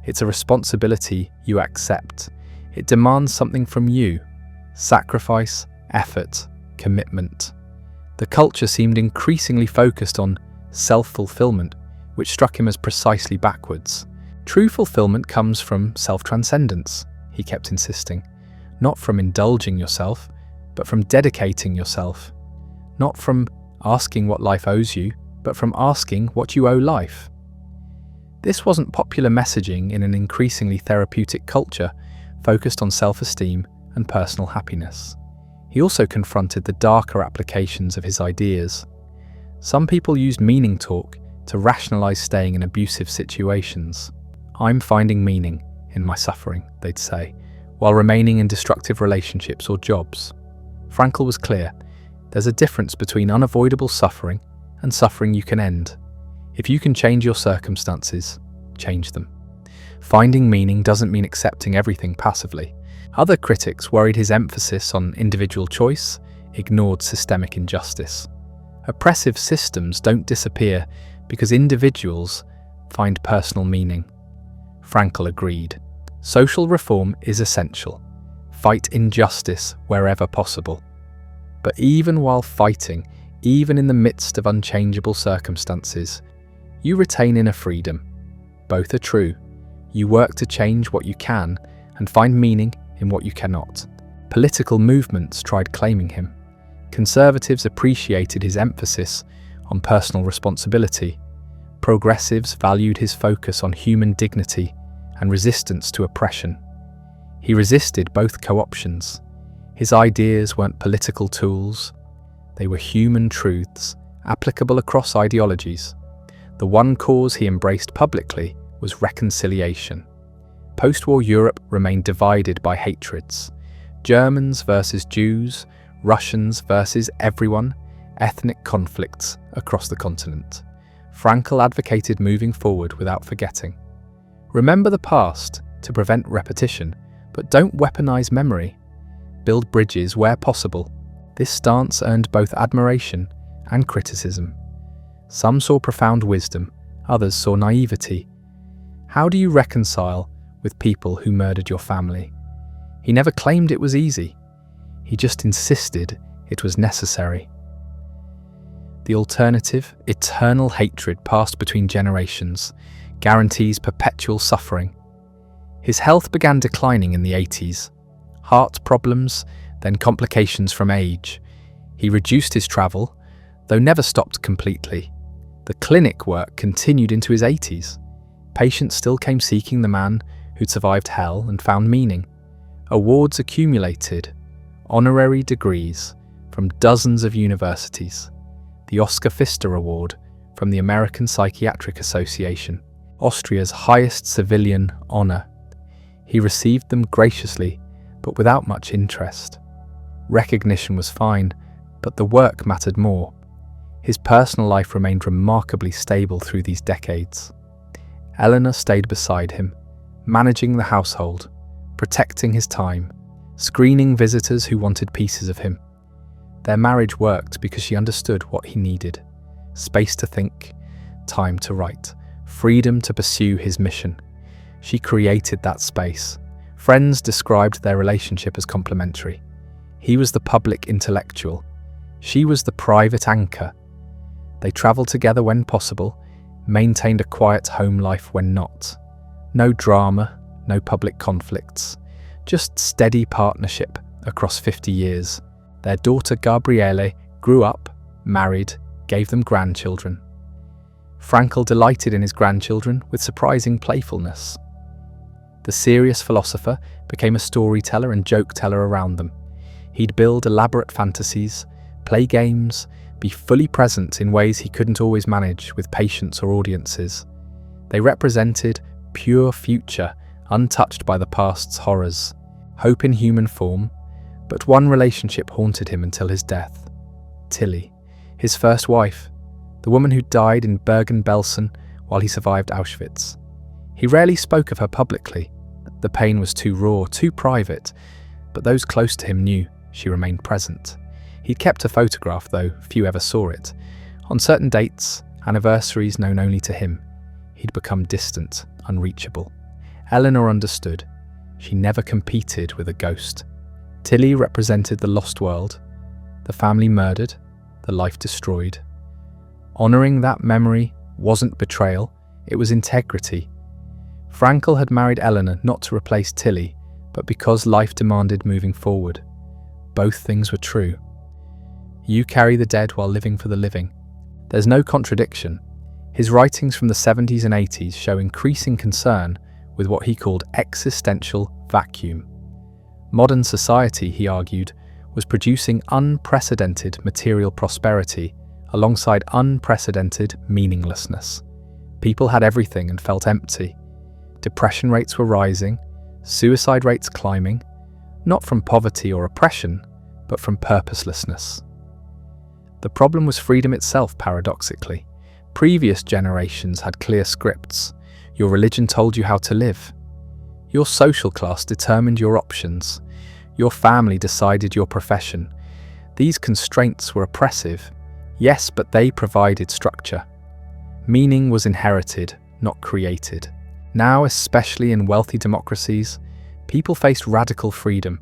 It's a responsibility you accept. It demands something from you: sacrifice, effort, commitment. The culture seemed increasingly focused on self-fulfillment, which struck him as precisely backwards. True fulfillment comes from self-transcendence, he kept insisting. Not from indulging yourself, but from dedicating yourself. Not from asking what life owes you, but from asking what you owe life. This wasn't popular messaging in an increasingly therapeutic culture focused on self-esteem and personal happiness. He also confronted the darker applications of his ideas. Some people used meaning talk to rationalize staying in abusive situations. "I'm finding meaning in my suffering," they'd say, while remaining in destructive relationships or jobs. Frankl was clear: there's a difference between unavoidable suffering and suffering you can end. If you can change your circumstances, change them. Finding meaning doesn't mean accepting everything passively. Other critics worried his emphasis on individual choice ignored systemic injustice. Oppressive systems don't disappear because individuals find personal meaning. Frankl agreed. Social reform is essential. Fight injustice wherever possible. But even while fighting, even in the midst of unchangeable circumstances, you retain inner freedom. Both are true. You work to change what you can and find meaning in what you cannot. Political movements tried claiming him. Conservatives appreciated his emphasis on personal responsibility. Progressives valued his focus on human dignity and resistance to oppression. He resisted both co-options. His ideas weren't political tools. They were human truths, applicable across ideologies. The one cause he embraced publicly was reconciliation. Post-war Europe remained divided by hatreds. Germans versus Jews, Russians versus everyone, ethnic conflicts across the continent. Frankl advocated moving forward without forgetting. Remember the past to prevent repetition, but don't weaponize memory. Build bridges where possible. This stance earned both admiration and criticism. Some saw profound wisdom, others saw naivety. How do you reconcile with people who murdered your family? He never claimed it was easy. He just insisted it was necessary. The alternative, eternal hatred passed between generations, guarantees perpetual suffering. His health began declining in the 80s. Heart problems, then complications from age. He reduced his travel, though never stopped completely. The clinic work continued into his 80s. Patients still came seeking the man who'd survived hell and found meaning. Awards accumulated, honorary degrees from dozens of universities. The Oscar Pfister Award from the American Psychiatric Association, Austria's highest civilian honor. He received them graciously, but without much interest. Recognition was fine, but the work mattered more. His personal life remained remarkably stable through these decades. Eleanor stayed beside him, managing the household, protecting his time, screening visitors who wanted pieces of him. Their marriage worked because she understood what he needed: space to think, time to write, freedom to pursue his mission. She created that space. Friends described their relationship as complementary. He was the public intellectual. She was the private anchor. They traveled together when possible, maintained a quiet home life when not. No drama, no public conflicts, just steady partnership across 50 years. Their daughter Gabriele grew up, married, gave them grandchildren. Frankl delighted in his grandchildren with surprising playfulness. The serious philosopher became a storyteller and joke-teller around them. He'd build elaborate fantasies, play games, be fully present in ways he couldn't always manage with patients or audiences. They represented pure future, untouched by the past's horrors, hope in human form, but one relationship haunted him until his death. Tilly, his first wife, the woman who died in Bergen-Belsen while he survived Auschwitz. He rarely spoke of her publicly. The pain was too raw, too private, but those close to him knew she remained present. He'd kept a photograph, though few ever saw it. On certain dates, anniversaries known only to him, he'd become distant, unreachable. Eleanor understood. She never competed with a ghost. Tilly represented the lost world, the family murdered, the life destroyed. Honoring that memory wasn't betrayal, it was integrity. Frankl had married Eleanor not to replace Tilly, but because life demanded moving forward. Both things were true. You carry the dead while living for the living. There's no contradiction. His writings from the 70s and 80s show increasing concern with what he called existential vacuum. Modern society, he argued, was producing unprecedented material prosperity alongside unprecedented meaninglessness. People had everything and felt empty. Depression rates were rising, suicide rates climbing, not from poverty or oppression, but from purposelessness. The problem was freedom itself, paradoxically. Previous generations had clear scripts. Your religion told you how to live. Your social class determined your options. Your family decided your profession. These constraints were oppressive, yes, but they provided structure. Meaning was inherited, not created. Now, especially in wealthy democracies, people faced radical freedom.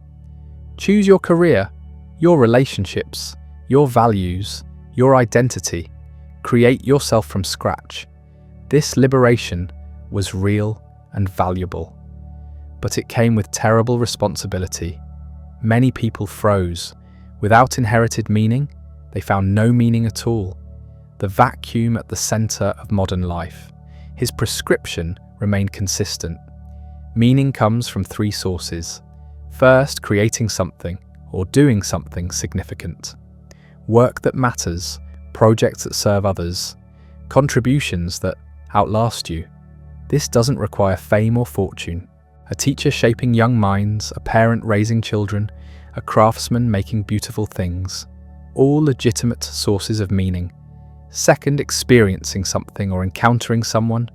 Choose your career, your relationships, your values, your identity. Create yourself from scratch. This liberation was real and valuable. But it came with terrible responsibility. Many people froze. Without inherited meaning, they found no meaning at all. The vacuum at the center of modern life. His prescription remained consistent. Meaning comes from three sources. First, creating something or doing something significant. Work that matters, projects that serve others, contributions that outlast you. This doesn't require fame or fortune. A teacher shaping young minds, a parent raising children, a craftsman making beautiful things. All legitimate sources of meaning. Second, experiencing something or encountering someone.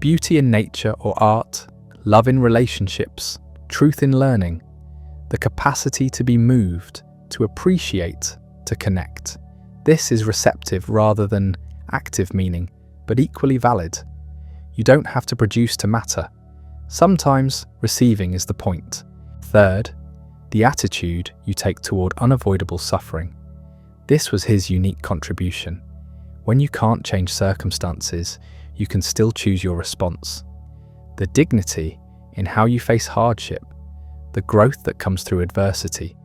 Beauty in nature or art, love in relationships, truth in learning. The capacity to be moved, to appreciate, to connect. This is receptive rather than active meaning, but equally valid. You don't have to produce to matter. Sometimes receiving is the point. Third, the attitude you take toward unavoidable suffering. This was his unique contribution. When you can't change circumstances, you can still choose your response. The dignity in how you face hardship, the growth that comes through adversity,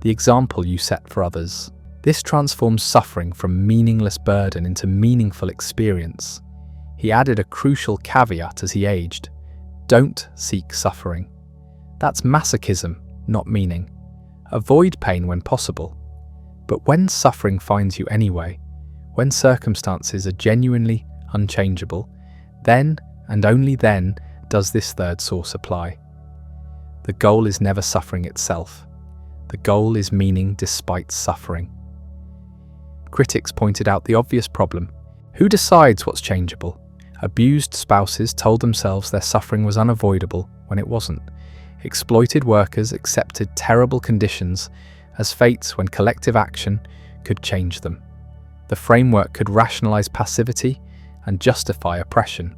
the example you set for others. This transforms suffering from meaningless burden into meaningful experience. He added a crucial caveat as he aged. Don't seek suffering. That's masochism, not meaning. Avoid pain when possible. But when suffering finds you anyway, when circumstances are genuinely unchangeable, then and only then does this third source apply. The goal is never suffering itself. The goal is meaning despite suffering. Critics pointed out the obvious problem. Who decides what's changeable? Abused spouses told themselves their suffering was unavoidable when it wasn't. Exploited workers accepted terrible conditions as fates when collective action could change them. The framework could rationalize passivity and justify oppression.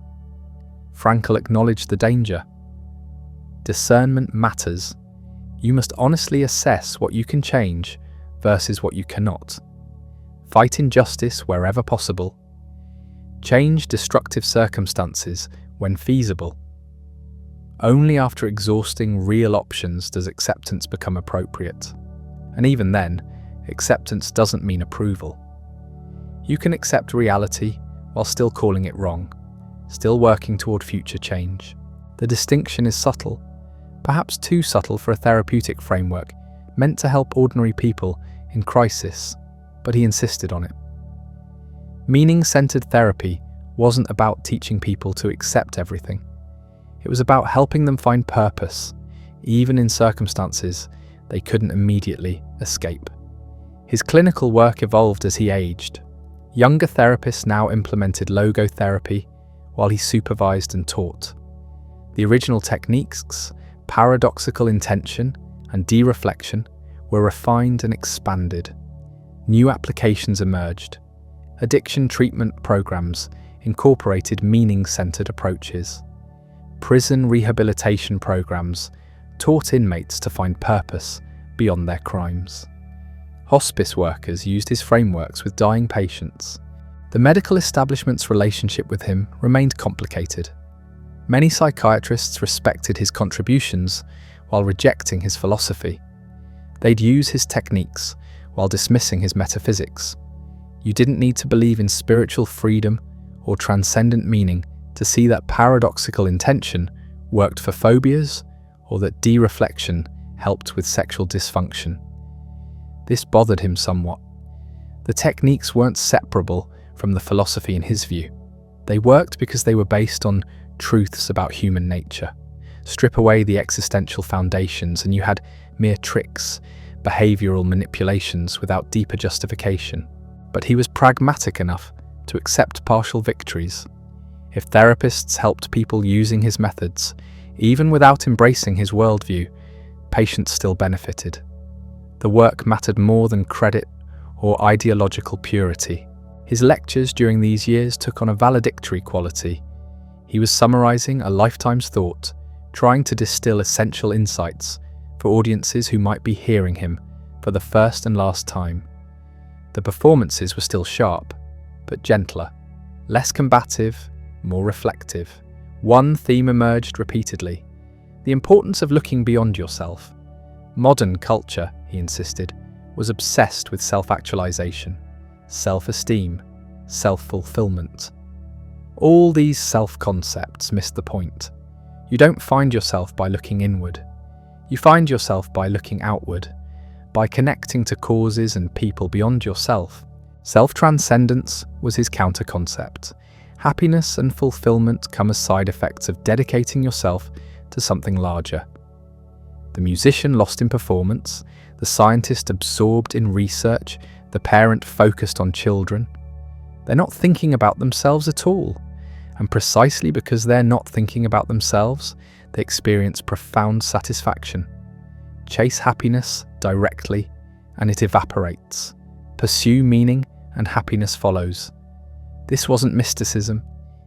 Frankl acknowledged the danger. Discernment matters. You must honestly assess what you can change versus what you cannot. Fight injustice wherever possible. Change destructive circumstances when feasible. Only after exhausting real options does acceptance become appropriate. And even then, acceptance doesn't mean approval. You can accept reality while still calling it wrong, still working toward future change. The distinction is subtle, perhaps too subtle for a therapeutic framework meant to help ordinary people in crisis, but he insisted on it. Meaning-centered therapy wasn't about teaching people to accept everything. It was about helping them find purpose, even in circumstances they couldn't immediately escape. His clinical work evolved as he aged. Younger therapists now implemented logotherapy while he supervised and taught. The original techniques, paradoxical intention and dereflection, were refined and expanded. New applications emerged. Addiction treatment programs incorporated meaning-centered approaches. Prison rehabilitation programs taught inmates to find purpose beyond their crimes. Hospice workers used his frameworks with dying patients. The medical establishment's relationship with him remained complicated. Many psychiatrists respected his contributions while rejecting his philosophy. They'd use his techniques while dismissing his metaphysics. You didn't need to believe in spiritual freedom or transcendent meaning to see that paradoxical intention worked for phobias or that dereflection helped with sexual dysfunction. This bothered him somewhat. The techniques weren't separable from the philosophy in his view. They worked because they were based on truths about human nature. Strip away the existential foundations and you had mere tricks, behavioral manipulations without deeper justification. But he was pragmatic enough to accept partial victories. If therapists helped people using his methods, even without embracing his worldview, patients still benefited. The work mattered more than credit or ideological purity. His lectures during these years took on a valedictory quality. He was summarizing a lifetime's thought, trying to distill essential insights for audiences who might be hearing him for the first and last time. The performances were still sharp, but gentler, less combative, more reflective. One theme emerged repeatedly: the importance of looking beyond yourself. Modern culture, he insisted, was obsessed with self-actualization, self-esteem, self-fulfillment. All these self-concepts missed the point. You don't find yourself by looking inward. You find yourself by looking outward, by connecting to causes and people beyond yourself. Self-transcendence was his counter-concept. Happiness and fulfillment come as side effects of dedicating yourself to something larger. The musician lost in performance, the scientist absorbed in research, the parent focused on children. They're not thinking about themselves at all. And precisely because they're not thinking about themselves, they experience profound satisfaction. Chase happiness directly, and it evaporates. Pursue meaning, and happiness follows. This wasn't mysticism,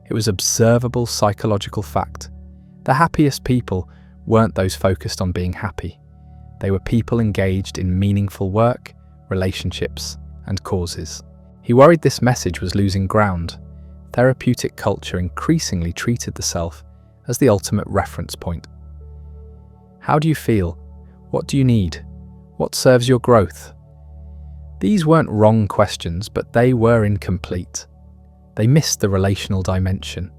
it was observable psychological fact. The happiest people weren't those focused on being happy. They were people engaged in meaningful work, relationships, and causes. He worried this message was losing ground. Therapeutic culture increasingly treated the self as the ultimate reference point. How do you feel? What do you need? What serves your growth? These weren't wrong questions, but they were incomplete. They missed the relational dimension.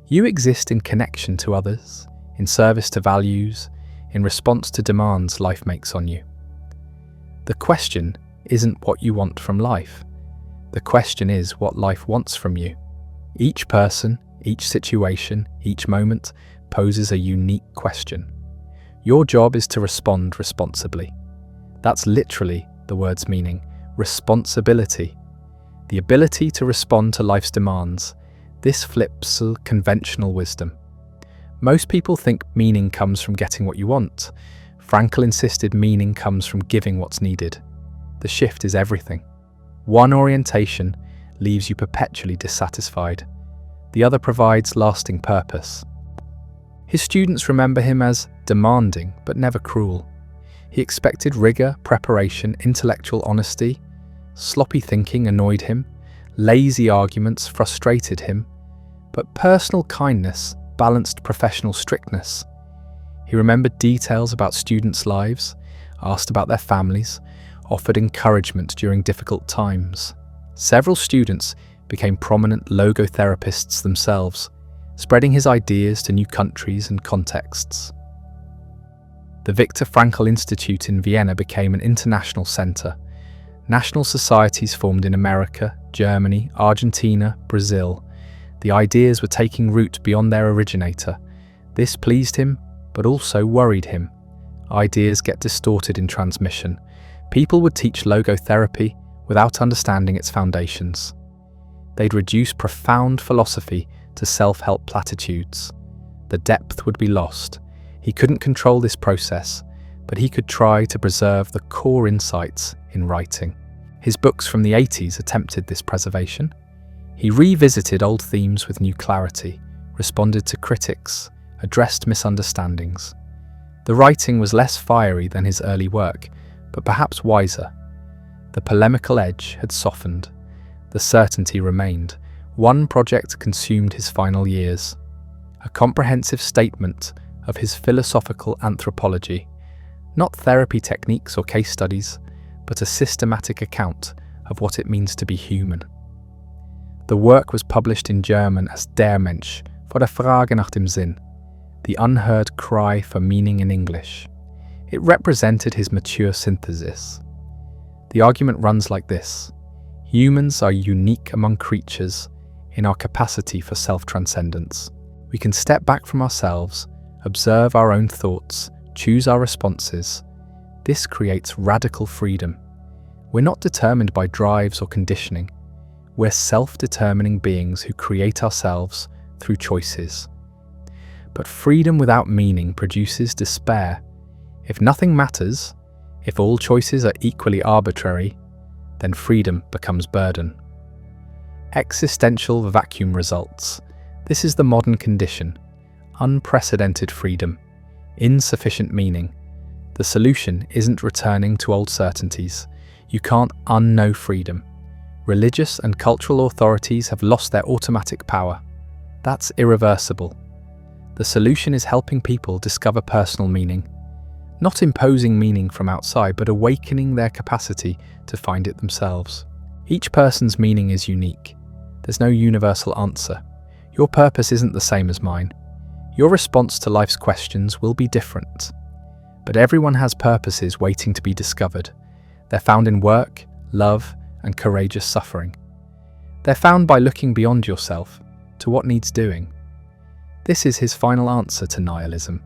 You exist in connection to others, in service to values, in response to demands life makes on you. The question isn't what you want from life. The question is what life wants from you. Each person, each situation, each moment poses a unique question. Your job is to respond responsibly. That's literally the word's meaning, responsibility. The ability to respond to life's demands. This flips conventional wisdom. Most people think meaning comes from getting what you want. Frankl insisted meaning comes from giving what's needed. The shift is everything. One orientation leaves you perpetually dissatisfied. The other provides lasting purpose. His students remember him as demanding but never cruel. He expected rigor, preparation, intellectual honesty. Sloppy thinking annoyed him. Lazy arguments frustrated him. But personal kindness balanced professional strictness. He remembered details about students' lives, asked about their families, offered encouragement during difficult times. Several students became prominent logotherapists themselves, spreading his ideas to new countries and contexts. The Viktor Frankl Institute in Vienna became an international centre. National societies formed in America, Germany, Argentina, Brazil. The ideas were taking root beyond their originator. This pleased him, but also worried him. Ideas get distorted in transmission. People would teach logotherapy without understanding its foundations. They'd reduce profound philosophy to self-help platitudes. The depth would be lost. He couldn't control this process, but he could try to preserve the core insights in writing. His books from the 80s attempted this preservation. He revisited old themes with new clarity, responded to critics, addressed misunderstandings. The writing was less fiery than his early work, but perhaps wiser. The polemical edge had softened. The certainty remained. One project consumed his final years. A comprehensive statement of his philosophical anthropology, not therapy techniques or case studies, but a systematic account of what it means to be human. The work was published in German as Der Mensch vor der Frage nach dem Sinn, the unheard cry for meaning in English. It represented his mature synthesis. The argument runs like this: humans are unique among creatures in our capacity for self-transcendence. We can step back from ourselves, observe our own thoughts, choose our responses. This creates radical freedom. We're not determined by drives or conditioning. We're self-determining beings who create ourselves through choices. But freedom without meaning produces despair. If nothing matters, if all choices are equally arbitrary, then freedom becomes burden. Existential vacuum results. This is the modern condition. Unprecedented freedom, insufficient meaning. The solution isn't returning to old certainties. You can't unknow freedom. Religious and cultural authorities have lost their automatic power. That's irreversible. The solution is helping people discover personal meaning, not imposing meaning from outside, but awakening their capacity to find it themselves. Each person's meaning is unique. There's no universal answer. Your purpose isn't the same as mine. Your response to life's questions will be different. But everyone has purposes waiting to be discovered. They're found in work, love, and courageous suffering. They're found by looking beyond yourself to what needs doing. This is his final answer to nihilism.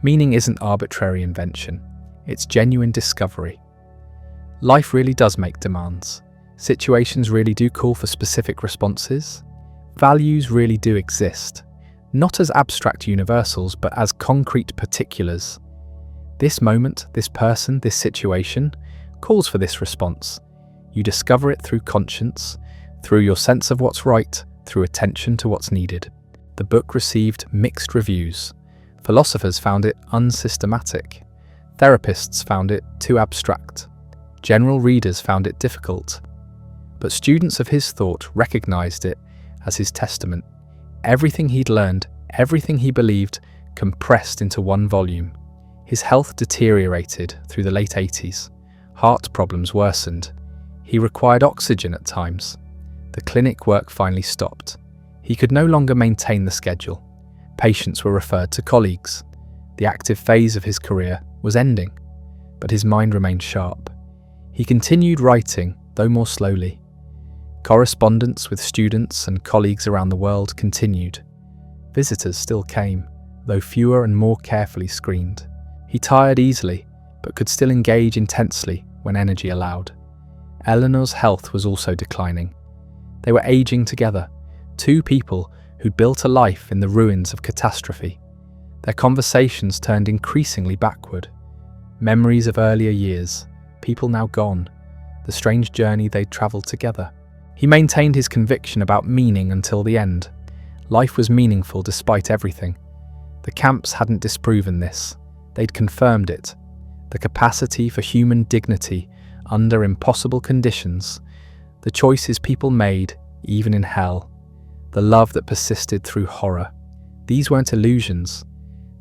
Meaning isn't arbitrary invention. It's genuine discovery. Life really does make demands. Situations really do call for specific responses. Values really do exist, not as abstract universals, but as concrete particulars. This moment, this person, this situation calls for this response. You discover it through conscience, through your sense of what's right, through attention to what's needed. The book received mixed reviews. Philosophers found it unsystematic. Therapists found it too abstract. General readers found it difficult. But students of his thought recognized it as his testament. Everything he'd learned, everything he believed, compressed into one volume. His health deteriorated through the late 80s. Heart problems worsened. He required oxygen at times. The clinic work finally stopped. He could no longer maintain the schedule. Patients were referred to colleagues. The active phase of his career was ending, but his mind remained sharp. He continued writing, though more slowly. Correspondence with students and colleagues around the world continued. Visitors still came, though fewer and more carefully screened. He tired easily, but could still engage intensely when energy allowed. Eleanor's health was also declining. They were aging together, two people who'd built a life in the ruins of catastrophe. Their conversations turned increasingly backward. Memories of earlier years, people now gone, the strange journey they'd travelled together. He maintained his conviction about meaning until the end. Life was meaningful despite everything. The camps hadn't disproven this. They'd confirmed it. The capacity for human dignity under impossible conditions, the choices people made, even in hell, the love that persisted through horror. These weren't illusions.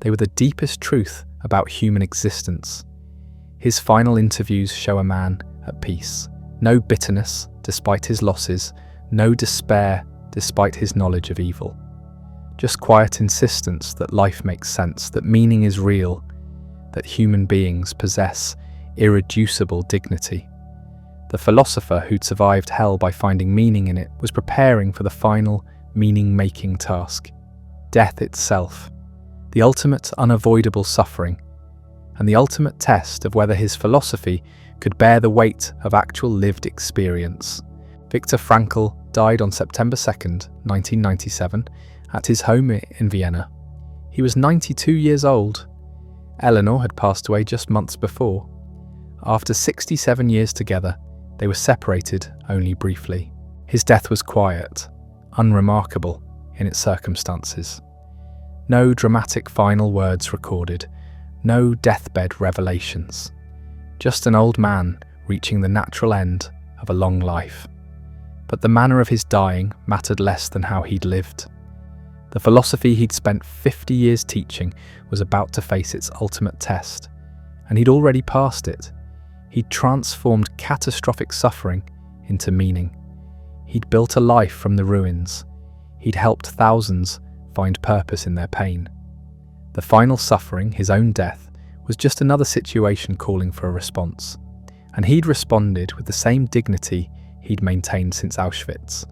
They were the deepest truth about human existence. His final interviews show a man at peace. No bitterness, despite his losses. No despair, despite his knowledge of evil. just quiet insistence that life makes sense, that meaning is real, that human beings possess irreducible dignity. The philosopher who'd survived hell by finding meaning in it was preparing for the final meaning-making task, death itself, the ultimate unavoidable suffering, and the ultimate test of whether his philosophy could bear the weight of actual lived experience. Viktor Frankl died on September 2nd, 1997, at his home in Vienna. He was 92 years old. Eleanor had passed away just months before. After 67 years together, they were separated only briefly. His death was quiet, unremarkable in its circumstances. No dramatic final words recorded, no deathbed revelations. Just an old man reaching the natural end of a long life. But the manner of his dying mattered less than how he'd lived. The philosophy he'd spent 50 years teaching was about to face its ultimate test, and he'd already passed it. He'd transformed catastrophic suffering into meaning. He'd built a life from the ruins. He'd helped thousands find purpose in their pain. The final suffering, his own death, was just another situation calling for a response, and he'd responded with the same dignity he'd maintained since Auschwitz.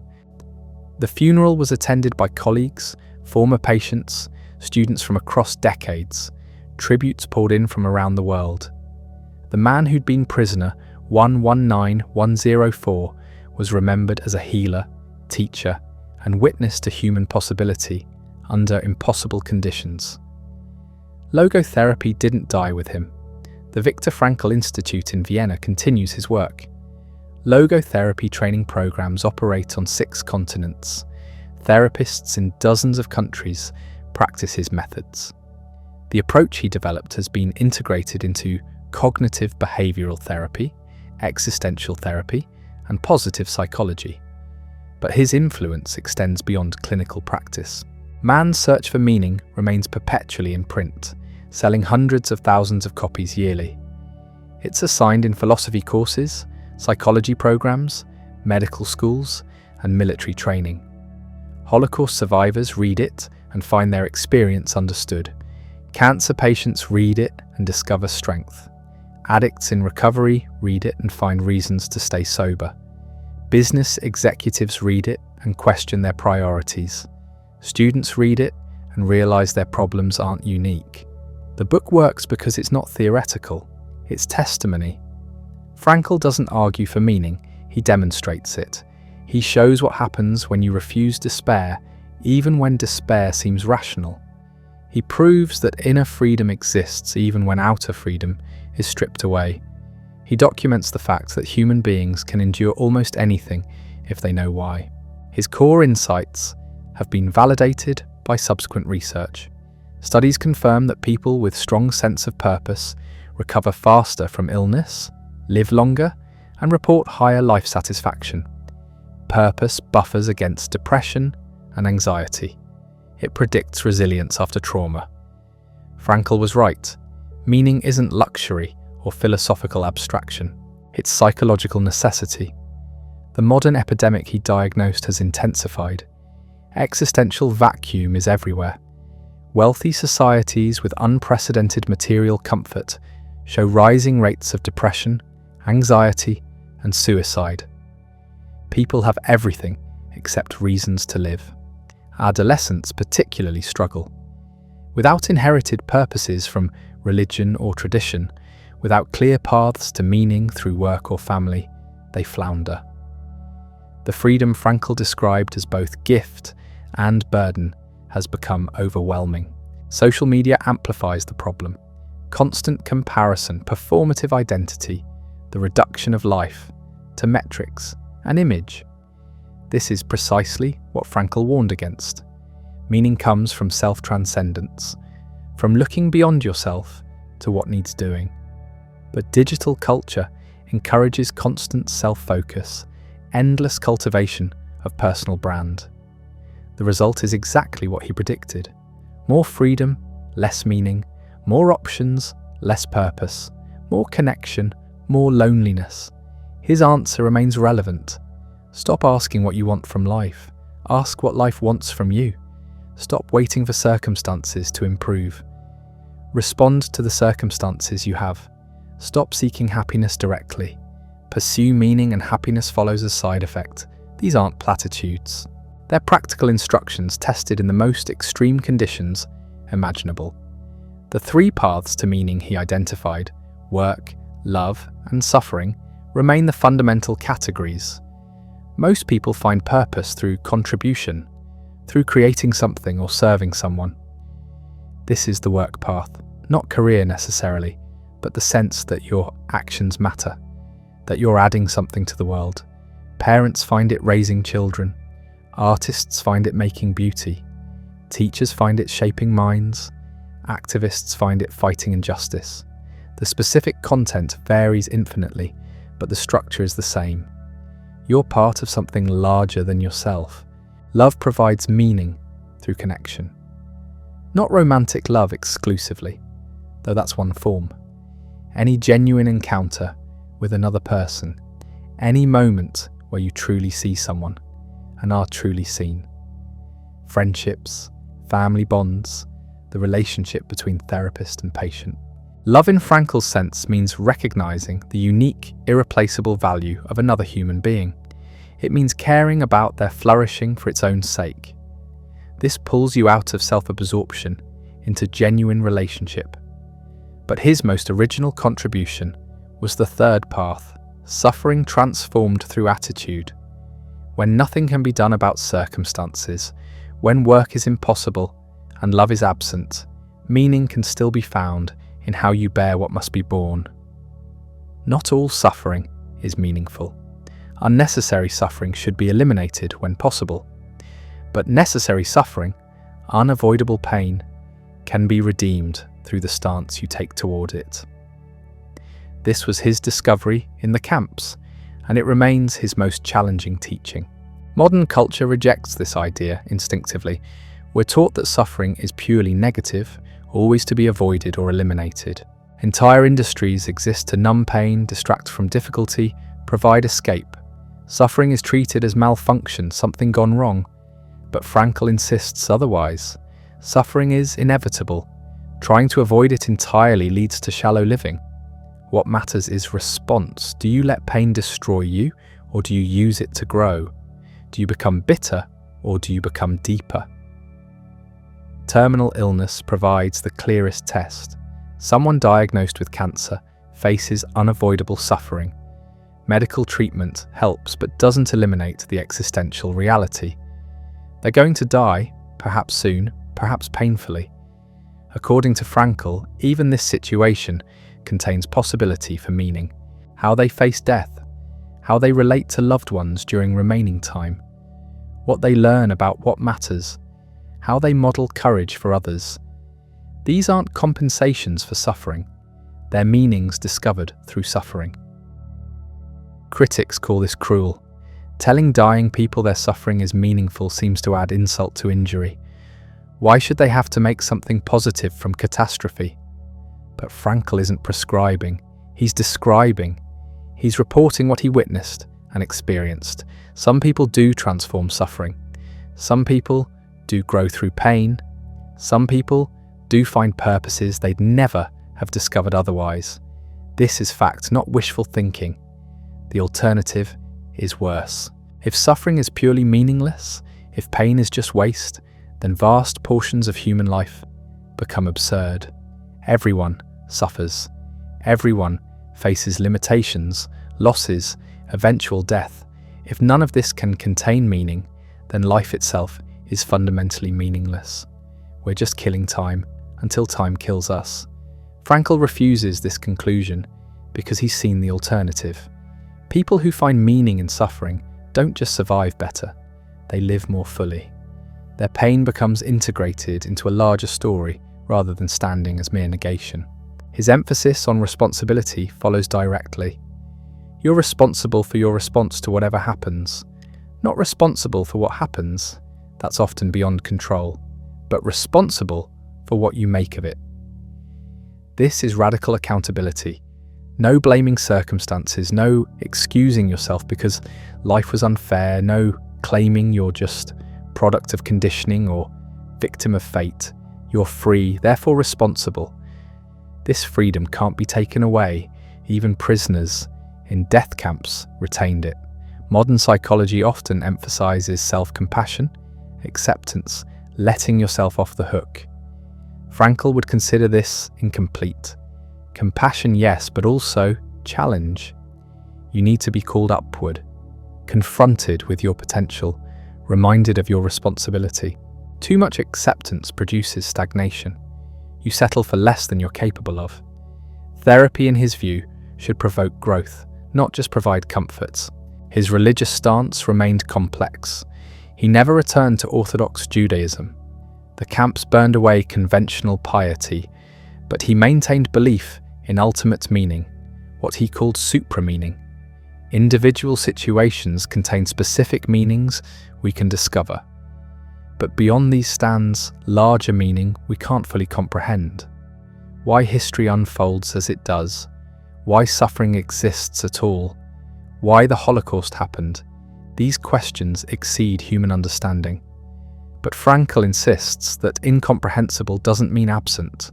The funeral was attended by colleagues, former patients, students from across decades. Tributes poured in from around the world. The man who'd been prisoner 119104 was remembered as a healer, teacher, and witness to human possibility under impossible conditions. Logotherapy didn't die with him. The Viktor Frankl Institute in Vienna continues his work. Logotherapy training programs operate on 6 continents. Therapists in dozens of countries practice his methods. The approach he developed has been integrated into cognitive behavioral therapy, existential therapy, and positive psychology. But his influence extends beyond clinical practice. Man's search for meaning remains perpetually in print, selling hundreds of thousands of copies yearly. It's assigned in philosophy courses, psychology programs, medical schools, and military training. Holocaust survivors read it and find their experience understood. Cancer patients read it and discover strength. Addicts in recovery read it and find reasons to stay sober. Business executives read it and question their priorities. Students read it and realize their problems aren't unique. The book works because it's not theoretical, it's testimony. Frankl doesn't argue for meaning, he demonstrates it. He shows what happens when you refuse despair, even when despair seems rational. He proves that inner freedom exists even when outer freedom is stripped away. He documents the fact that human beings can endure almost anything if they know why. His core insights have been validated by subsequent research. Studies confirm that people with strong sense of purpose recover faster from illness, live longer, and report higher life satisfaction. Purpose buffers against depression and anxiety. It predicts resilience after trauma. Frankl was right. Meaning isn't luxury or philosophical abstraction. It's psychological necessity. The modern epidemic he diagnosed has intensified. Existential vacuum is everywhere. Wealthy societies with unprecedented material comfort show rising rates of depression, anxiety, and suicide. People have everything except reasons to live. Adolescents particularly struggle. Without inherited purposes from religion or tradition, without clear paths to meaning through work or family, they flounder. The freedom Frankl described as both gift and burden has become overwhelming. Social media amplifies the problem. Constant comparison, performative identity, the reduction of life to metrics and image. This is precisely what Frankl warned against. Meaning comes from self-transcendence, from looking beyond yourself to what needs doing. But digital culture encourages constant self-focus, endless cultivation of personal brand. The result is exactly what he predicted. More freedom, less meaning, more options, less purpose, more connection, more loneliness. His answer remains relevant. Stop asking what you want from life. Ask what life wants from you. Stop waiting for circumstances to improve. Respond to the circumstances you have. Stop seeking happiness directly. Pursue meaning and happiness follows as side effect. These aren't platitudes. They're practical instructions tested in the most extreme conditions imaginable. The 3 paths to meaning he identified, work, love, and suffering, remain the fundamental categories. Most people find purpose through contribution, through creating something or serving someone. This is the work path, not career necessarily, but the sense that your actions matter, that you're adding something to the world. Parents find it raising children. Artists find it making beauty. Teachers find it shaping minds. Activists find it fighting injustice. The specific content varies infinitely, but the structure is the same. You're part of something larger than yourself. Love provides meaning through connection. Not romantic love exclusively, though that's one form. Any genuine encounter with another person, any moment where you truly see someone and are truly seen. Friendships, family bonds, the relationship between therapist and patient. Love in Frankl's sense means recognizing the unique, irreplaceable value of another human being. It means caring about their flourishing for its own sake. This pulls you out of self-absorption into genuine relationship. But his most original contribution was the 3rd path, suffering transformed through attitude. When nothing can be done about circumstances, when work is impossible and love is absent, meaning can still be found in how you bear what must be borne. Not all suffering is meaningful. Unnecessary suffering should be eliminated when possible. But necessary suffering, unavoidable pain, can be redeemed through the stance you take toward it. This was his discovery in the camps, and it remains his most challenging teaching. Modern culture rejects this idea instinctively. We're taught that suffering is purely negative, always to be avoided or eliminated. Entire industries exist to numb pain, distract from difficulty, provide escape. Suffering is treated as malfunction, something gone wrong. But Frankl insists otherwise. Suffering is inevitable. Trying to avoid it entirely leads to shallow living. What matters is response. Do you let pain destroy you, or do you use it to grow? Do you become bitter, or do you become deeper? Terminal illness provides the clearest test. Someone diagnosed with cancer faces unavoidable suffering. Medical treatment helps but doesn't eliminate the existential reality. They're going to die, perhaps soon, perhaps painfully. According to Frankl, even this situation contains possibility for meaning. How they face death, how they relate to loved ones during remaining time, what they learn about what matters, how they model courage for others. These aren't compensations for suffering, they're meanings discovered through suffering. Critics call this cruel. Telling dying people their suffering is meaningful seems to add insult to injury. Why should they have to make something positive from catastrophe? But Frankl isn't prescribing, he's describing. He's reporting what he witnessed and experienced. Some people do transform suffering. Some people do grow through pain. Some people do find purposes they'd never have discovered otherwise. This is fact, not wishful thinking. The alternative is worse. If suffering is purely meaningless, if pain is just waste, then vast portions of human life become absurd. Everyone suffers. Everyone faces limitations, losses, eventual death. If none of this can contain meaning, then life itself is fundamentally meaningless. We're just killing time until time kills us. Frankl refuses this conclusion because he's seen the alternative. People who find meaning in suffering don't just survive better, they live more fully. Their pain becomes integrated into a larger story rather than standing as mere negation. His emphasis on responsibility follows directly. You're responsible for your response to whatever happens, not responsible for what happens, that's often beyond control, but responsible for what you make of it. This is radical accountability. No blaming circumstances, no excusing yourself because life was unfair, no claiming you're just product of conditioning or victim of fate. You're free, therefore responsible. This freedom can't be taken away. Even prisoners in death camps retained it. Modern psychology often emphasizes self-compassion, acceptance, letting yourself off the hook. Frankl would consider this incomplete. Compassion, yes, but also challenge. You need to be called upward, confronted with your potential, reminded of your responsibility. Too much acceptance produces stagnation. You settle for less than you're capable of. Therapy, in his view, should provoke growth, not just provide comforts. His religious stance remained complex. He never returned to Orthodox Judaism. The camps burned away conventional piety, but he maintained belief in ultimate meaning, what he called supra-meaning. Individual situations contain specific meanings we can discover. But beyond these stands larger meaning we can't fully comprehend. Why history unfolds as it does, why suffering exists at all, why the Holocaust happened, these questions exceed human understanding. But Frankl insists that incomprehensible doesn't mean absent.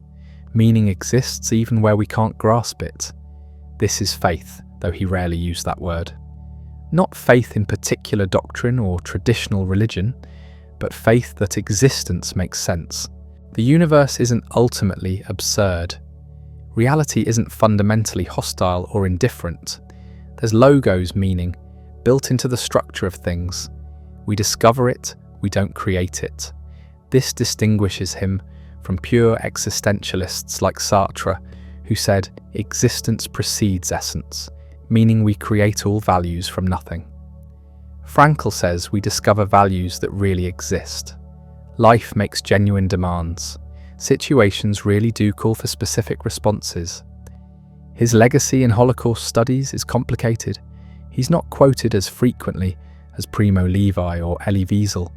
Meaning exists even where we can't grasp it. This is faith, though he rarely used that word. Not faith in particular doctrine or traditional religion, but faith that existence makes sense. The universe isn't ultimately absurd. Reality isn't fundamentally hostile or indifferent. There's logos meaning, built into the structure of things. We discover it, we don't create it. This distinguishes him from pure existentialists like Sartre, who said existence precedes essence, meaning we create all values from nothing. Frankl says we discover values that really exist. Life makes genuine demands. Situations really do call for specific responses. His legacy in Holocaust studies is complicated. He's not quoted as frequently as Primo Levi or Elie Wiesel.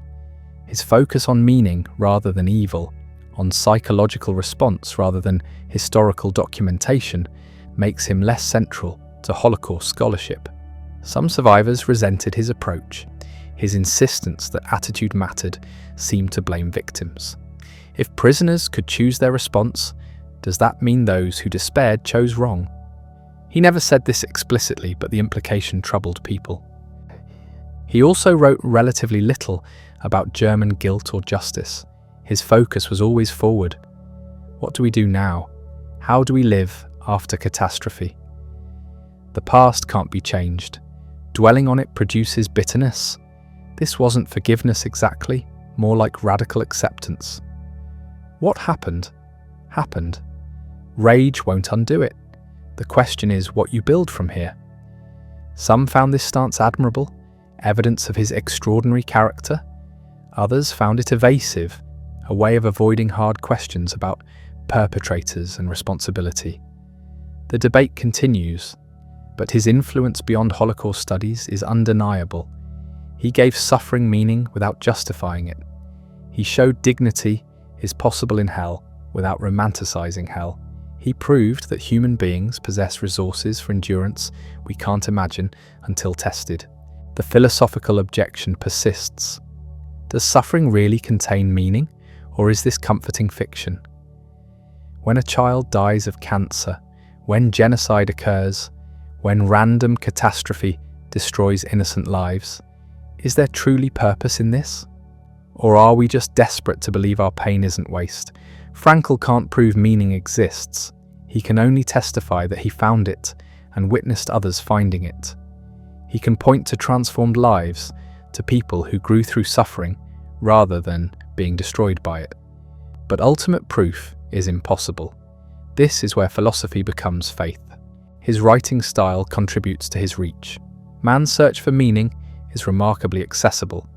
His focus on meaning rather than evil, on psychological response rather than historical documentation, makes him less central to Holocaust scholarship. Some survivors resented his approach. His insistence that attitude mattered seemed to blame victims. If prisoners could choose their response, does that mean those who despaired chose wrong? He never said this explicitly, but the implication troubled people. He also wrote relatively little about German guilt or justice. His focus was always forward. What do we do now? How do we live after catastrophe? The past can't be changed. Dwelling on it produces bitterness. This wasn't forgiveness exactly, more like radical acceptance. What happened, happened. Rage won't undo it. The question is what you build from here. Some found this stance admirable, evidence of his extraordinary character. Others found it evasive, a way of avoiding hard questions about perpetrators and responsibility. The debate continues, but his influence beyond Holocaust studies is undeniable. He gave suffering meaning without justifying it. He showed dignity is possible in hell without romanticizing hell. He proved that human beings possess resources for endurance we can't imagine until tested. The philosophical objection persists. Does suffering really contain meaning, or is this comforting fiction? When a child dies of cancer, when genocide occurs, when random catastrophe destroys innocent lives, is there truly purpose in this? Or are we just desperate to believe our pain isn't waste? Frankl can't prove meaning exists. He can only testify that he found it and witnessed others finding it. He can point to transformed lives, to people who grew through suffering rather than being destroyed by it. But ultimate proof is impossible. This is where philosophy becomes faith. His writing style contributes to his reach. Man's search for meaning is remarkably accessible.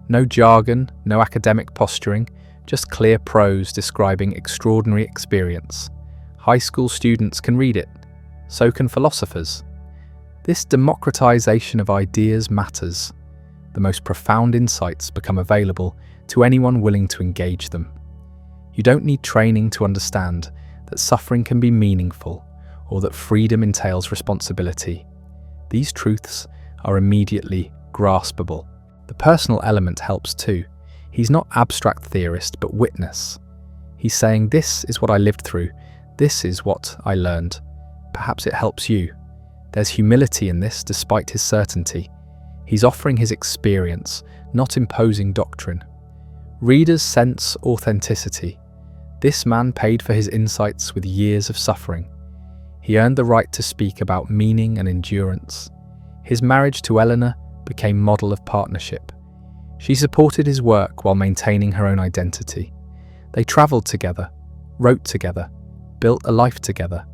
No jargon, no academic posturing, just clear prose describing extraordinary experience. High school students can read it. So can philosophers. This democratization of ideas matters. The most profound insights become available to anyone willing to engage them. You don't need training to understand that suffering can be meaningful or that freedom entails responsibility. These truths are immediately graspable. The personal element helps too. He's not abstract theorist, but witness. He's saying, this is what I lived through, this is what I learned. Perhaps it helps you. There's humility in this despite his certainty. He's offering his experience, not imposing doctrine. Readers sense authenticity. This man paid for his insights with years of suffering. He earned the right to speak about meaning and endurance. His marriage to Eleanor became model of partnership. She supported his work while maintaining her own identity. They travelled together, wrote together, built a life together.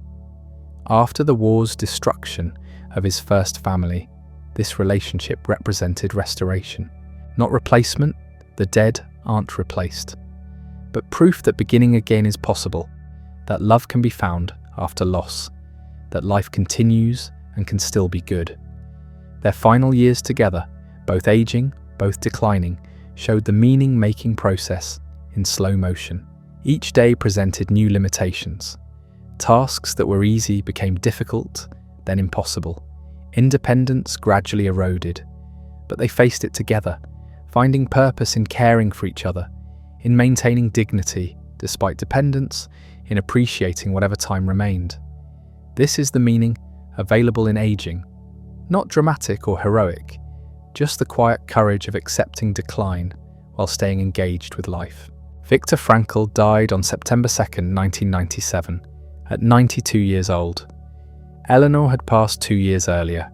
After the war's destruction of his first family, this relationship represented restoration. Not replacement, the dead aren't replaced, but proof that beginning again is possible, that love can be found after loss, that life continues and can still be good. Their final years together, both aging, both declining, showed the meaning-making process in slow motion. Each day presented new limitations. Tasks that were easy became difficult, then impossible. Independence gradually eroded, but they faced it together, finding purpose in caring for each other, in maintaining dignity despite dependence, in appreciating whatever time remained. This is the meaning available in aging, not dramatic or heroic, just the quiet courage of accepting decline while staying engaged with life. Viktor Frankl died on September 2nd, 1997, at 92 years old. Eleanor had passed 2 years earlier.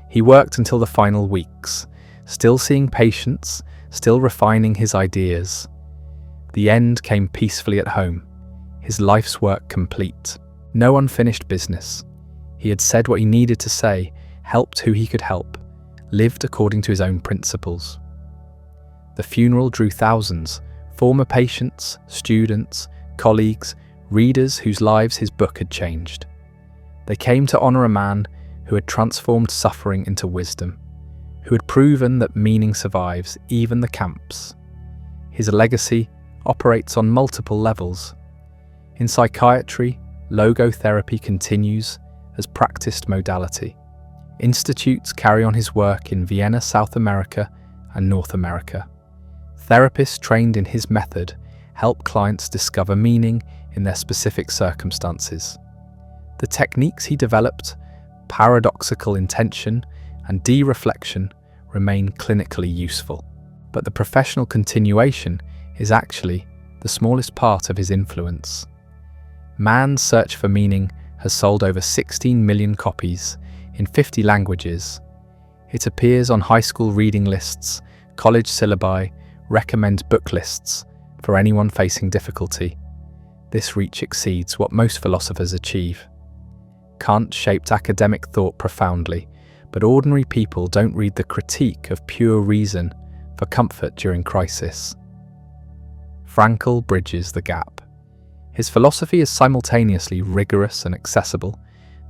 He worked until the final weeks, still seeing patients, still refining his ideas. The end came peacefully at home, his life's work complete. No unfinished business. He had said what he needed to say, helped who he could help, lived according to his own principles. The funeral drew thousands, former patients, students, colleagues, readers whose lives his book had changed. They came to honour a man who had transformed suffering into wisdom, who had proven that meaning survives even the camps. His legacy operates on multiple levels. In psychiatry, logotherapy continues as practiced modality. Institutes carry on his work in Vienna, South America, and North America. Therapists trained in his method help clients discover meaning in their specific circumstances. The techniques he developed, paradoxical intention and de-reflection, remain clinically useful. But the professional continuation is actually the smallest part of his influence. Man's Search for Meaning has sold over 16 million copies in 50 languages. It appears on high school reading lists, college syllabi, recommend book lists for anyone facing difficulty. This reach exceeds what most philosophers achieve. Kant shaped academic thought profoundly, but ordinary people don't read the critique of pure reason for comfort during crisis. Frankl bridges the gap. His philosophy is simultaneously rigorous and accessible,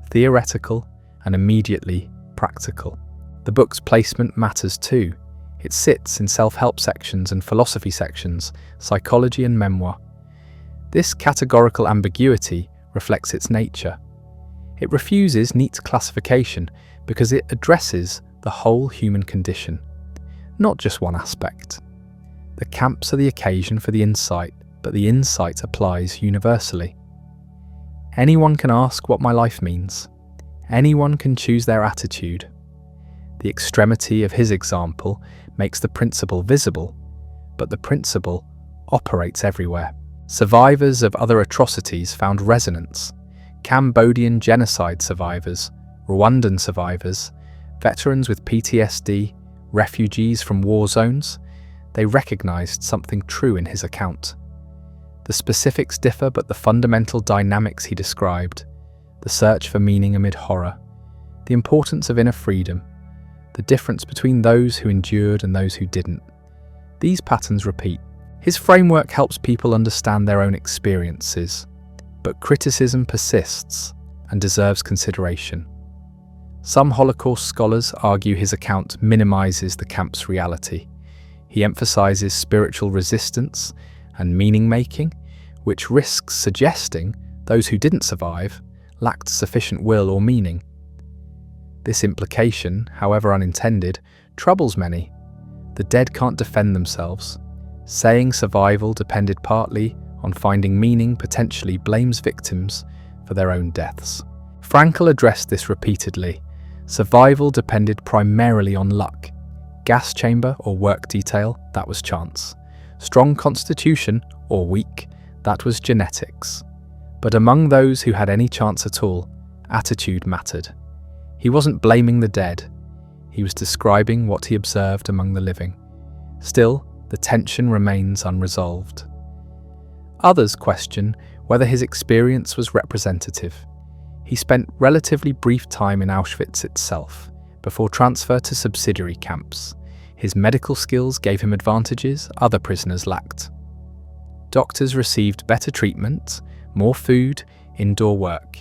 theoretical and immediately practical. The book's placement matters too. It sits in self-help sections and philosophy sections, psychology and memoir. This categorical ambiguity reflects its nature. It refuses neat classification because it addresses the whole human condition, not just one aspect. The camps are the occasion for the insight, but the insight applies universally. Anyone can ask what my life means. Anyone can choose their attitude. The extremity of his example makes the principle visible, but the principle operates everywhere. Survivors of other atrocities found resonance. Cambodian genocide survivors, Rwandan survivors, veterans with PTSD, refugees from war zones, they recognized something true in his account. The specifics differ, but the fundamental dynamics he described, the search for meaning amid horror, the importance of inner freedom, the difference between those who endured and those who didn't. These patterns repeat. His framework helps people understand their own experiences, but criticism persists and deserves consideration. Some Holocaust scholars argue his account minimizes the camp's reality. He emphasizes spiritual resistance and meaning-making, which risks suggesting those who didn't survive lacked sufficient will or meaning. This implication, however unintended, troubles many. The dead can't defend themselves. Saying survival depended partly on finding meaning potentially blames victims for their own deaths. Frankl addressed this repeatedly. Survival depended primarily on luck. Gas chamber or work detail, that was chance. Strong constitution or weak, that was genetics. But among those who had any chance at all, attitude mattered. He wasn't blaming the dead. He was describing what he observed among the living. Still, the tension remains unresolved. Others question whether his experience was representative. He spent relatively brief time in Auschwitz itself, before transfer to subsidiary camps. His medical skills gave him advantages other prisoners lacked. Doctors received better treatment, more food, indoor work.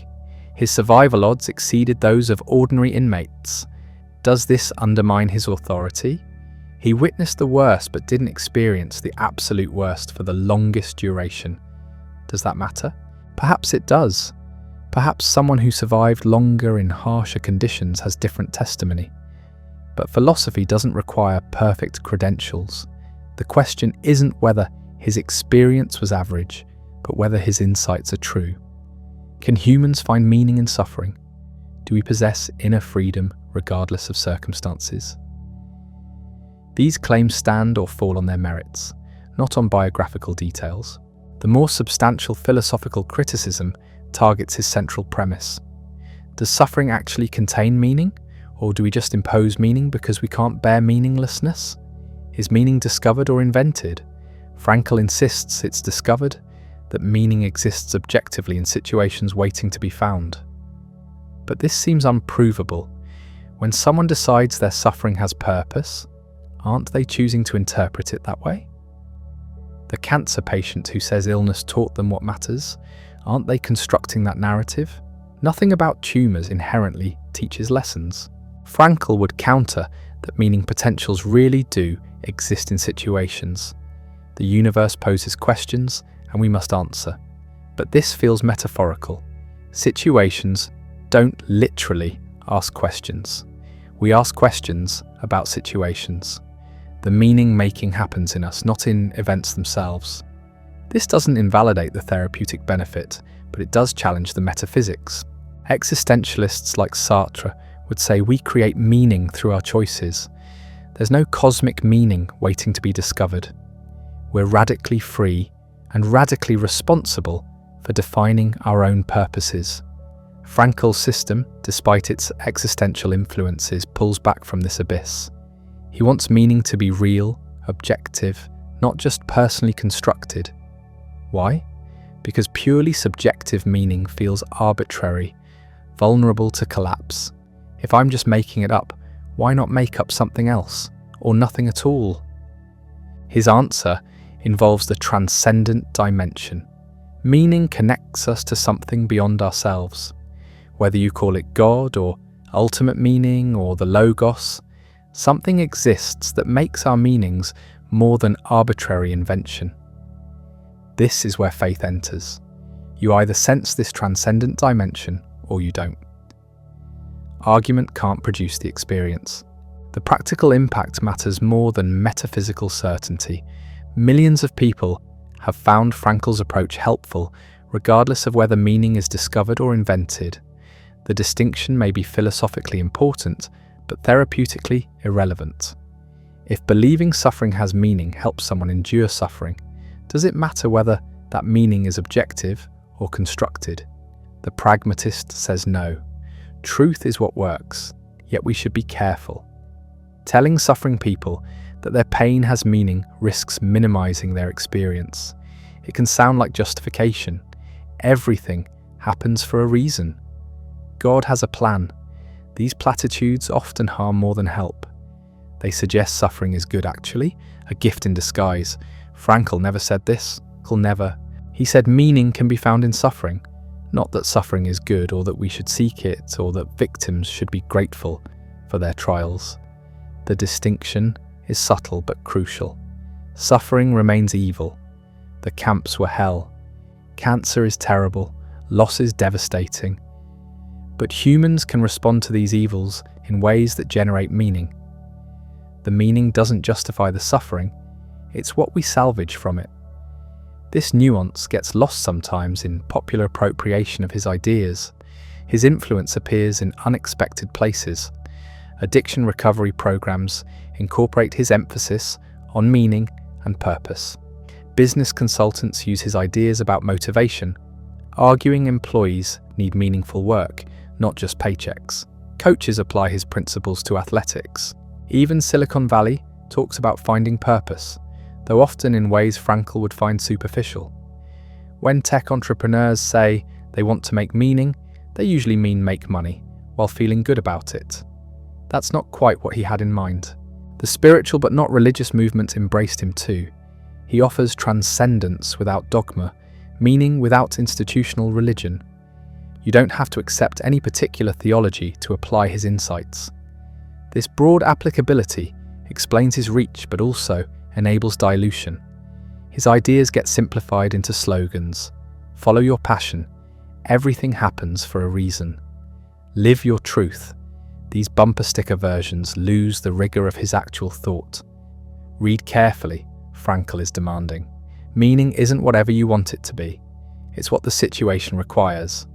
His survival odds exceeded those of ordinary inmates. Does this undermine his authority? He witnessed the worst but didn't experience the absolute worst for the longest duration. Does that matter? Perhaps it does. Perhaps someone who survived longer in harsher conditions has different testimony. But philosophy doesn't require perfect credentials. The question isn't whether his experience was average, but whether his insights are true. Can humans find meaning in suffering? Do we possess inner freedom regardless of circumstances? These claims stand or fall on their merits, not on biographical details. The more substantial philosophical criticism targets his central premise. Does suffering actually contain meaning, or do we just impose meaning because we can't bear meaninglessness? Is meaning discovered or invented? Frankl insists it's discovered, that meaning exists objectively in situations waiting to be found. But this seems unprovable. When someone decides their suffering has purpose, aren't they choosing to interpret it that way? The cancer patient who says illness taught them what matters, aren't they constructing that narrative? Nothing about tumours inherently teaches lessons. Frankl would counter that meaning potentials really do exist in situations. The universe poses questions and we must answer. But this feels metaphorical. Situations don't literally ask questions. We ask questions about situations. The meaning-making happens in us, not in events themselves. This doesn't invalidate the therapeutic benefit, but it does challenge the metaphysics. Existentialists like Sartre would say we create meaning through our choices. There's no cosmic meaning waiting to be discovered. We're radically free and radically responsible for defining our own purposes. Frankl's system, despite its existential influences, pulls back from this abyss. He wants meaning to be real, objective, not just personally constructed. Why? Because purely subjective meaning feels arbitrary, vulnerable to collapse. If I'm just making it up, why not make up something else, or nothing at all? His answer involves the transcendent dimension. Meaning connects us to something beyond ourselves. Whether you call it God or ultimate meaning or the Logos, something exists that makes our meanings more than arbitrary invention. This is where faith enters. You either sense this transcendent dimension or you don't. Argument can't produce the experience. The practical impact matters more than metaphysical certainty. Millions of people have found Frankl's approach helpful, regardless of whether meaning is discovered or invented. The distinction may be philosophically important, but therapeutically irrelevant. If believing suffering has meaning helps someone endure suffering, does it matter whether that meaning is objective or constructed? The pragmatist says no. Truth is what works, yet we should be careful. Telling suffering people that their pain has meaning risks minimizing their experience. It can sound like justification. Everything happens for a reason. God has a plan. These platitudes often harm more than help. They suggest suffering is good actually, a gift in disguise. Frankl never said this. He said meaning can be found in suffering. Not that suffering is good or that we should seek it or that victims should be grateful for their trials. The distinction is subtle but crucial. Suffering remains evil. The camps were hell. Cancer is terrible. Loss is devastating. But humans can respond to these evils in ways that generate meaning. The meaning doesn't justify the suffering. it's what we salvage from it. This nuance gets lost sometimes in popular appropriation of his ideas. His influence appears in unexpected places. Addiction recovery programs incorporate his emphasis on meaning and purpose. Business consultants use his ideas about motivation, arguing employees need meaningful work, not just paychecks. Coaches apply his principles to athletics. Even Silicon Valley talks about finding purpose, though often in ways Frankl would find superficial. When tech entrepreneurs say they want to make meaning, they usually mean make money, while feeling good about it. That's not quite what he had in mind. The spiritual but not religious movement embraced him too. He offers transcendence without dogma, meaning without institutional religion. You don't have to accept any particular theology to apply his insights. This broad applicability explains his reach but also enables dilution. His ideas get simplified into slogans. Follow your passion. Everything happens for a reason. Live your truth. These bumper sticker versions lose the rigor of his actual thought. Read carefully, Frankl is demanding. Meaning isn't whatever you want it to be. It's what the situation requires.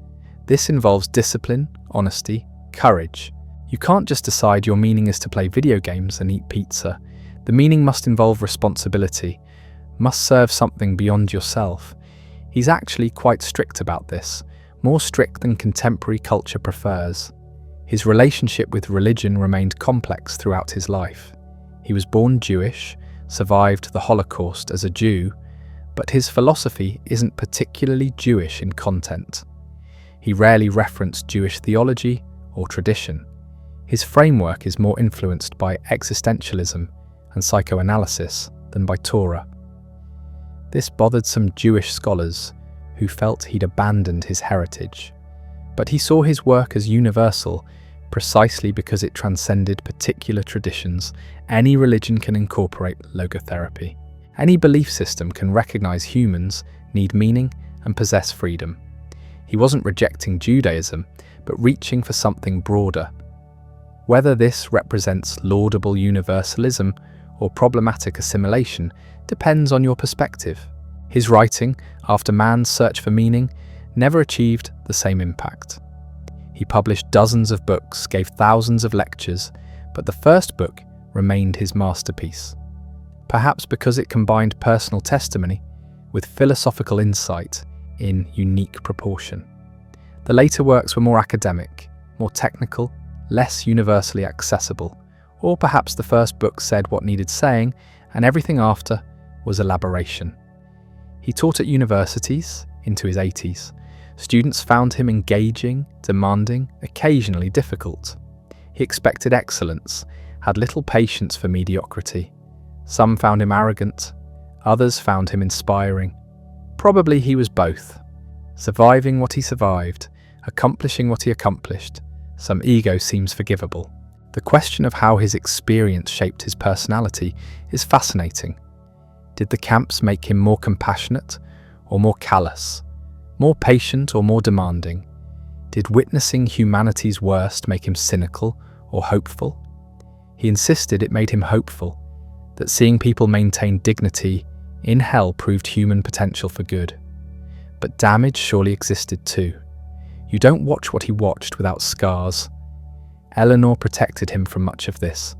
This involves discipline, honesty, courage. You can't just decide your meaning is to play video games and eat pizza. The meaning must involve responsibility, must serve something beyond yourself. He's actually quite strict about this, more strict than contemporary culture prefers. His relationship with religion remained complex throughout his life. He was born Jewish, survived the Holocaust as a Jew, but his philosophy isn't particularly Jewish in content. He rarely referenced Jewish theology or tradition. His framework is more influenced by existentialism and psychoanalysis than by Torah. This bothered some Jewish scholars who felt he'd abandoned his heritage. But he saw his work as universal precisely because it transcended particular traditions. Any religion can incorporate logotherapy. Any belief system can recognize humans need meaning and possess freedom. He wasn't rejecting Judaism, but reaching for something broader. Whether this represents laudable universalism or problematic assimilation depends on your perspective. His writing, after man's search for meaning, never achieved the same impact. He published dozens of books, gave thousands of lectures, but the first book remained his masterpiece. Perhaps because it combined personal testimony with philosophical insight in unique proportion. The later works were more academic, more technical, less universally accessible, or perhaps the first book said what needed saying and everything after was elaboration. He taught at universities into his 80s. Students found him engaging, demanding, occasionally difficult. He expected excellence, had little patience for mediocrity. Some found him arrogant, others found him inspiring. Probably he was both. Surviving what he survived, accomplishing what he accomplished, some ego seems forgivable. The question of how his experience shaped his personality is fascinating. Did the camps make him more compassionate or more callous? More patient or more demanding? Did witnessing humanity's worst make him cynical or hopeful? He insisted it made him hopeful, that seeing people maintain dignity in hell proved human potential for good. But damage surely existed too. You don't watch what he watched without scars. Eleanor protected him from much of this.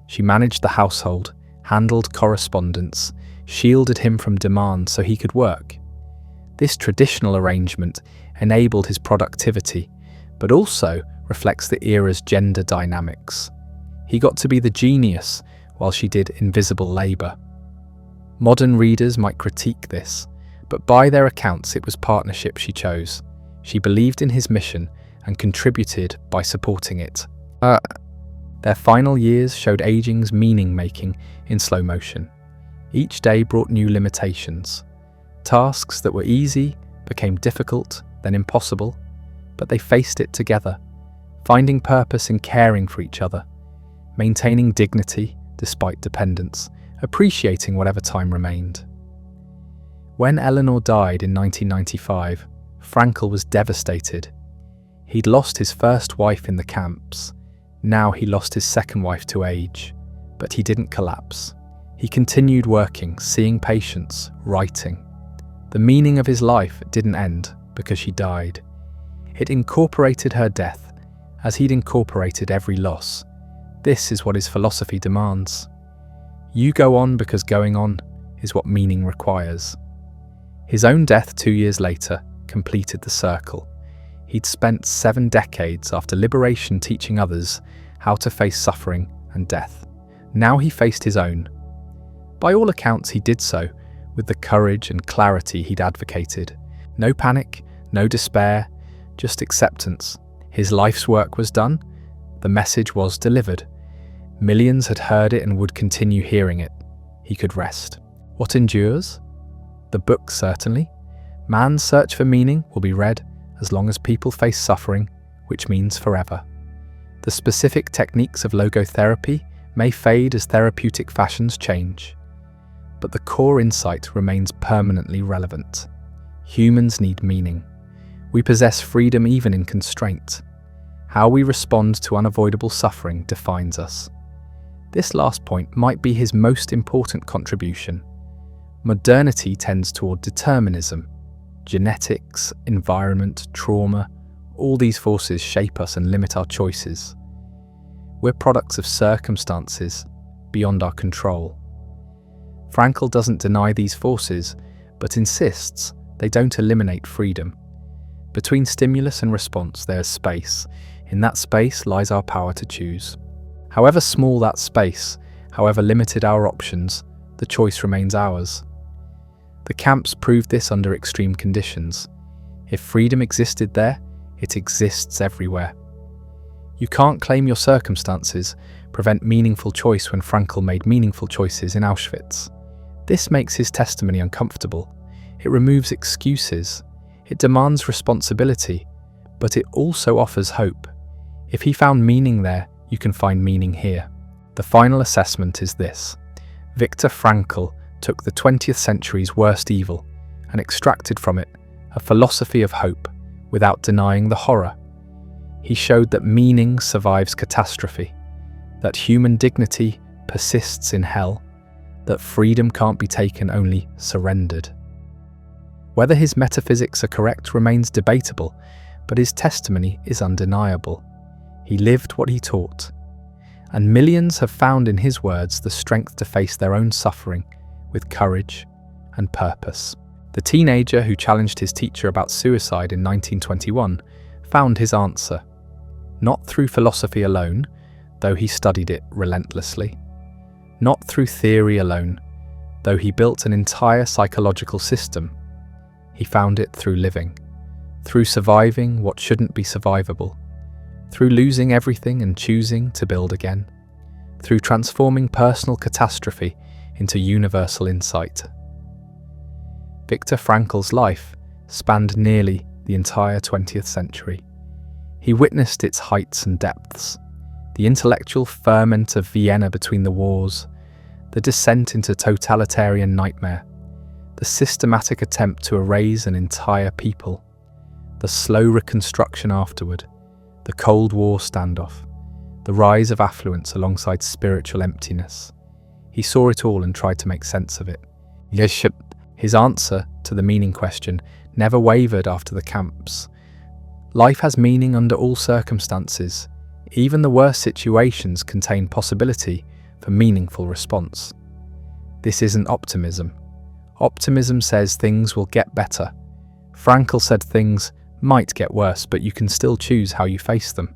She managed the household, handled correspondence, shielded him from demand so he could work. This traditional arrangement enabled his productivity, but also reflects the era's gender dynamics. He got to be the genius while she did invisible labour. Modern readers might critique this, but by their accounts it was partnership she chose. She believed in his mission and contributed by supporting it. Their final years showed aging's meaning-making in slow motion. Each day brought new limitations. Tasks that were easy became difficult, then impossible, but they faced it together, finding purpose in caring for each other, maintaining dignity despite dependence, appreciating whatever time remained. When Eleanor died in 1995, Frankl was devastated. He'd lost his first wife in the camps. Now he lost his second wife to age, but he didn't collapse. He continued working, seeing patients, writing. The meaning of his life didn't end because she died. It incorporated her death, as he'd incorporated every loss. This is what his philosophy demands. You go on because going on is what meaning requires. His own death 2 years later completed the circle. He'd spent 7 decades after liberation teaching others how to face suffering and death. Now he faced his own. By all accounts, he did so with the courage and clarity he'd advocated. No panic, no despair, just acceptance. His life's work was done. The message was delivered. Millions had heard it and would continue hearing it. He could rest. What endures? The book, certainly. Man's search for meaning will be read as long as people face suffering, which means forever. The specific techniques of logotherapy may fade as therapeutic fashions change, but the core insight remains permanently relevant. Humans need meaning. We possess freedom even in constraint. How we respond to unavoidable suffering defines us. This last point might be his most important contribution. Modernity tends toward determinism. Genetics, environment, trauma, all these forces shape us and limit our choices. We're products of circumstances beyond our control. Frankl doesn't deny these forces, but insists they don't eliminate freedom. Between stimulus and response, there's space. In that space lies our power to choose. However small that space, however limited our options, the choice remains ours. The camps proved this under extreme conditions. If freedom existed there, it exists everywhere. You can't claim your circumstances prevent meaningful choice when Frankl made meaningful choices in Auschwitz. This makes his testimony uncomfortable. It removes excuses. It demands responsibility, but it also offers hope. If he found meaning there, you can find meaning here. The final assessment is this. Viktor Frankl took the 20th century's worst evil and extracted from it a philosophy of hope without denying the horror. He showed that meaning survives catastrophe, that human dignity persists in hell, that freedom can't be taken, only surrendered. Whether his metaphysics are correct remains debatable, but his testimony is undeniable. He lived what he taught, and millions have found in his words the strength to face their own suffering with courage and purpose. The teenager who challenged his teacher about suicide in 1921 found his answer, not through philosophy alone, though he studied it relentlessly, not through theory alone, though he built an entire psychological system. He found it through living, through surviving what shouldn't be survivable, through losing everything and choosing to build again, through transforming personal catastrophe into universal insight. Viktor Frankl's life spanned nearly the entire 20th century. He witnessed its heights and depths, the intellectual ferment of Vienna between the wars, the descent into totalitarian nightmare, the systematic attempt to erase an entire people, the slow reconstruction afterward, the Cold War standoff, the rise of affluence alongside spiritual emptiness. He saw it all and tried to make sense of it. His answer to the meaning question never wavered after the camps. Life has meaning under all circumstances. Even the worst situations contain possibility for meaningful response. This isn't optimism. Optimism says things will get better. Frankl said things might get worse, but you can still choose how you face them.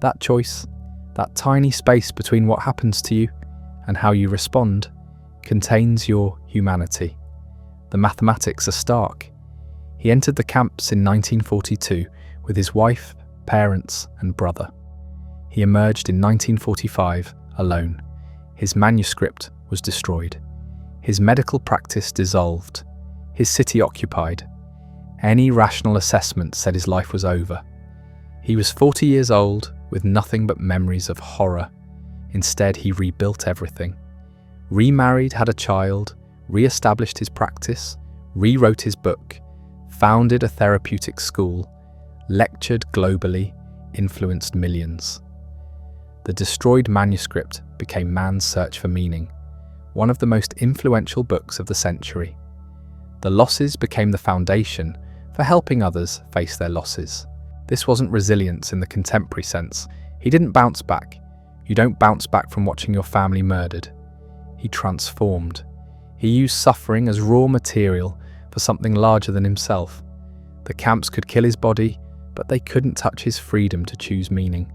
That choice, that tiny space between what happens to you and how you respond, contains your humanity. The mathematics are stark. He entered the camps in 1942 with his wife, parents, and brother. He emerged in 1945 alone. His manuscript was destroyed. His medical practice dissolved. His city occupied. Any rational assessment said his life was over. He was 40 years old with nothing but memories of horror. Instead, he rebuilt everything. Remarried, had a child, re-established his practice, rewrote his book, founded a therapeutic school, lectured globally, influenced millions. The destroyed manuscript became man's search for meaning. one of the most influential books of the century. The losses became the foundation for helping others face their losses. This wasn't resilience in the contemporary sense. He didn't bounce back. You don't bounce back from watching your family murdered. He transformed. He used suffering as raw material for something larger than himself. The camps could kill his body, but they couldn't touch his freedom to choose meaning.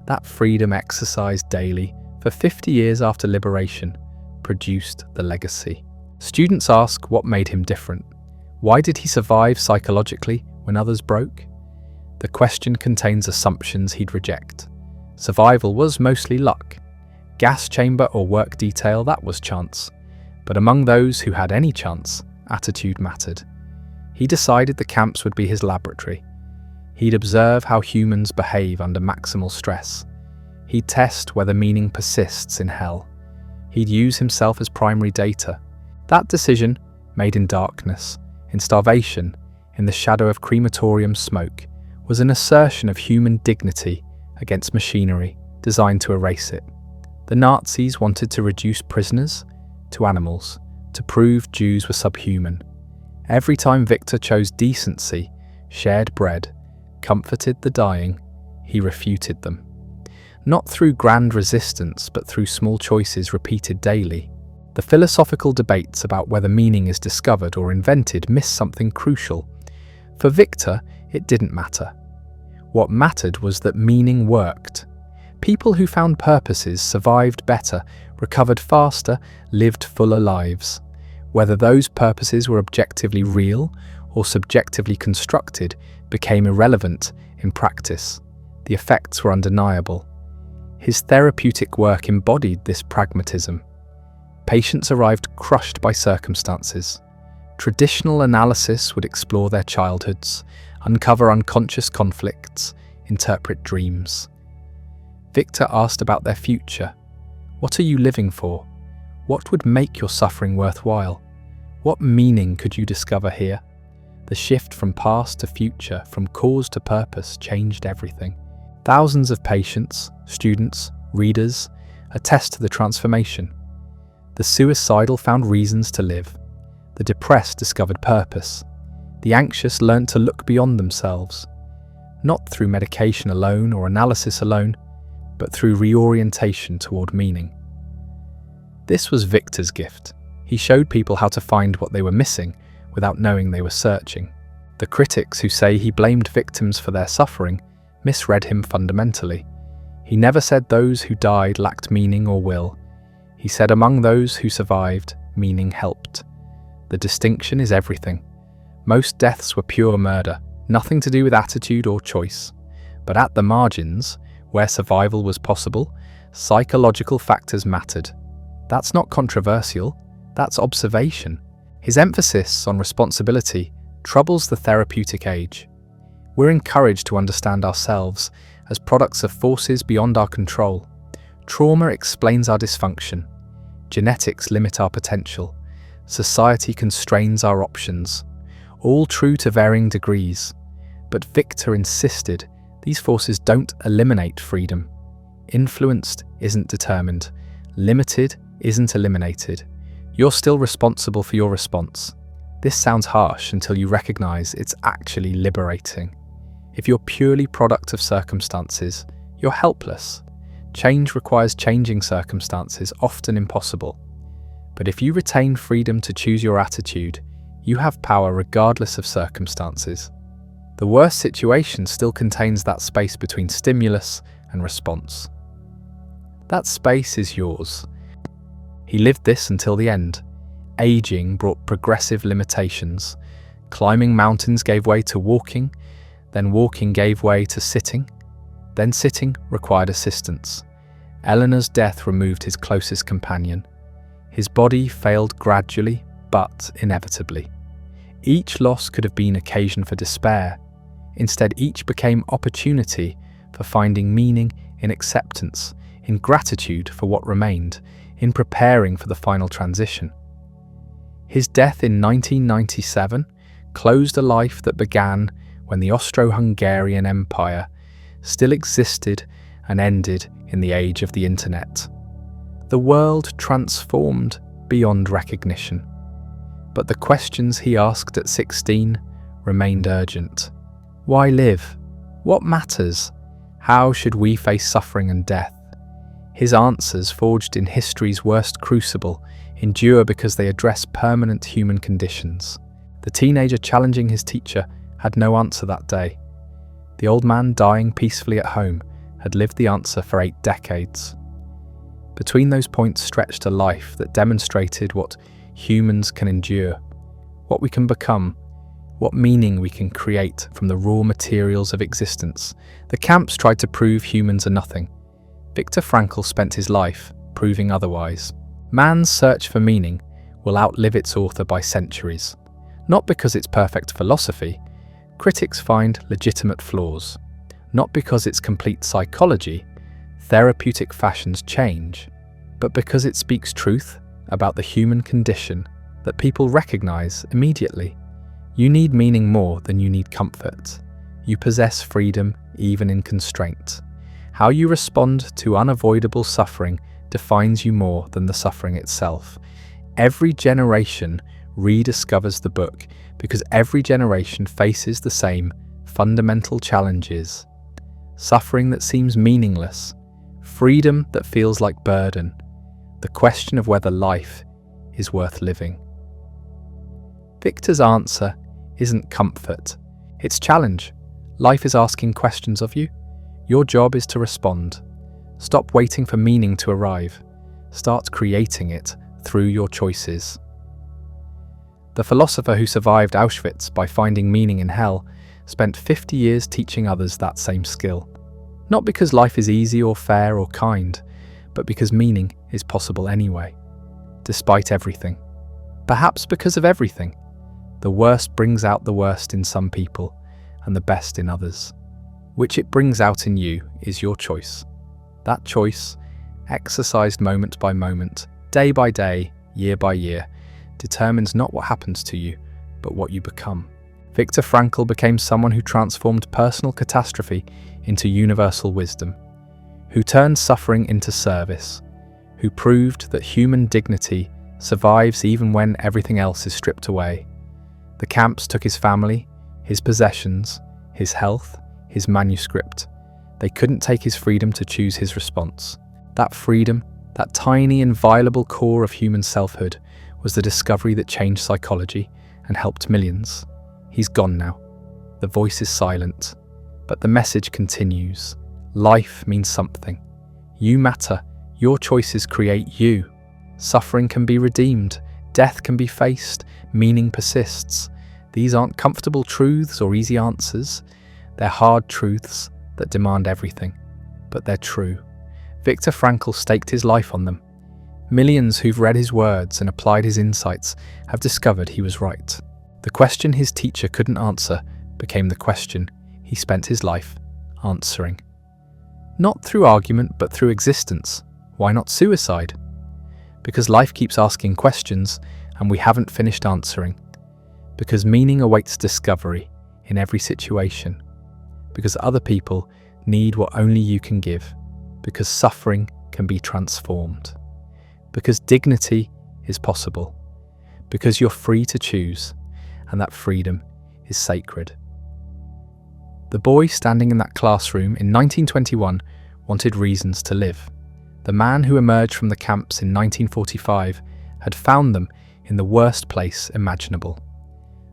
That freedom, exercised daily for 50 years after liberation, produced the legacy. Students ask what made him different. Why did he survive psychologically when others broke? The question contains assumptions he'd reject. Survival was mostly luck. Gas chamber or work detail, that was chance. But among those who had any chance, attitude mattered. He decided the camps would be his laboratory. He'd observe how humans behave under maximal stress. He'd test whether meaning persists in hell. He'd use himself as primary data. That decision, made in darkness, in starvation, in the shadow of crematorium smoke, was an assertion of human dignity against machinery designed to erase it. The Nazis wanted to reduce prisoners to animals, to prove Jews were subhuman. Every time Viktor chose decency, shared bread, comforted the dying, he refuted them. Not through grand resistance, but through small choices repeated daily. The philosophical debates about whether meaning is discovered or invented miss something crucial. For Viktor, it didn't matter. What mattered was that meaning worked. People who found purposes survived better, recovered faster, lived fuller lives. Whether those purposes were objectively real or subjectively constructed became irrelevant in practice. The effects were undeniable. His therapeutic work embodied this pragmatism. Patients arrived crushed by circumstances. Traditional analysis would explore their childhoods, uncover unconscious conflicts, interpret dreams. Viktor asked about their future. What are you living for? What would make your suffering worthwhile? What meaning could you discover here? The shift from past to future, from cause to purpose, changed everything. Thousands of patients, students, readers attest to the transformation. The suicidal found reasons to live. The depressed discovered purpose. The anxious learned to look beyond themselves, not through medication alone or analysis alone, but through reorientation toward meaning. This was Viktor's gift. He showed people how to find what they were missing without knowing they were searching. The critics who say he blamed victims for their suffering misread him fundamentally. He never said those who died lacked meaning or will. He said among those who survived, meaning helped. The distinction is everything. Most deaths were pure murder, nothing to do with attitude or choice. But at the margins, where survival was possible, psychological factors mattered. That's not controversial, that's observation. His emphasis on responsibility troubles the therapeutic age. We're encouraged to understand ourselves as products of forces beyond our control. Trauma explains our dysfunction. Genetics limit our potential. Society constrains our options. All true to varying degrees. But Viktor insisted these forces don't eliminate freedom. Influenced isn't determined. Limited isn't eliminated. You're still responsible for your response. This sounds harsh until you recognize it's actually liberating. If you're purely product of circumstances, you're helpless. Change requires changing circumstances, often impossible. But if you retain freedom to choose your attitude, you have power regardless of circumstances. The worst situation still contains that space between stimulus and response. That space is yours. He lived this until the end. Aging brought progressive limitations. Climbing mountains gave way to walking, then walking gave way to sitting, then sitting required assistance. Eleanor's death removed his closest companion. His body failed gradually, but inevitably. Each loss could have been occasion for despair. Instead, each became opportunity for finding meaning in acceptance, in gratitude for what remained, in preparing for the final transition. His death in 1997 closed a life that began when the Austro-Hungarian Empire still existed and ended in the age of the internet. The world transformed beyond recognition. But the questions he asked at 16 remained urgent. Why live? What matters? How should we face suffering and death? His answers, forged in history's worst crucible, endure because they address permanent human conditions. The teenager challenging his teacher had no answer that day. The old man dying peacefully at home had lived the answer for 8 decades. Between those points stretched a life that demonstrated what humans can endure, what we can become, what meaning we can create from the raw materials of existence. The camps tried to prove humans are nothing. Viktor Frankl spent his life proving otherwise. Man's search for meaning will outlive its author by centuries. Not because it's perfect philosophy, critics find legitimate flaws. Not because it's complete psychology, therapeutic fashions change, but because it speaks truth about the human condition that people recognize immediately. You need meaning more than you need comfort. You possess freedom even in constraint. How you respond to unavoidable suffering defines you more than the suffering itself. Every generation rediscovers the book because every generation faces the same fundamental challenges. Suffering that seems meaningless, freedom that feels like burden, the question of whether life is worth living. Viktor's answer isn't comfort, it's challenge. Life is asking questions of you. Your job is to respond. Stop waiting for meaning to arrive. Start creating it through your choices. The philosopher who survived Auschwitz by finding meaning in hell spent 50 years teaching others that same skill. Not because life is easy or fair or kind, but because meaning is possible anyway, despite everything. Perhaps because of everything. The worst brings out the worst in some people and the best in others. Which it brings out in you is your choice. That choice, exercised moment by moment, day by day, year by year, determines not what happens to you, but what you become. Viktor Frankl became someone who transformed personal catastrophe into universal wisdom, who turned suffering into service, who proved that human dignity survives even when everything else is stripped away. The camps took his family, his possessions, his health, his manuscript. They couldn't take his freedom to choose his response. That freedom, that tiny inviolable core of human selfhood, was the discovery that changed psychology and helped millions. He's gone now. The voice is silent, but the message continues. Life means something. You matter. Your choices create you. Suffering can be redeemed. Death can be faced. Meaning persists. These aren't comfortable truths or easy answers. They're hard truths that demand everything, but they're true. Viktor Frankl staked his life on them. Millions who've read his words and applied his insights have discovered he was right. The question his teacher couldn't answer became the question he spent his life answering. Not through argument, but through existence. Why not suicide? Because life keeps asking questions and we haven't finished answering. Because meaning awaits discovery in every situation. Because other people need what only you can give. Because suffering can be transformed. Because dignity is possible. Because you're free to choose, and that freedom is sacred. The boy standing in that classroom in 1921 wanted reasons to live. The man who emerged from the camps in 1945 had found them in the worst place imaginable.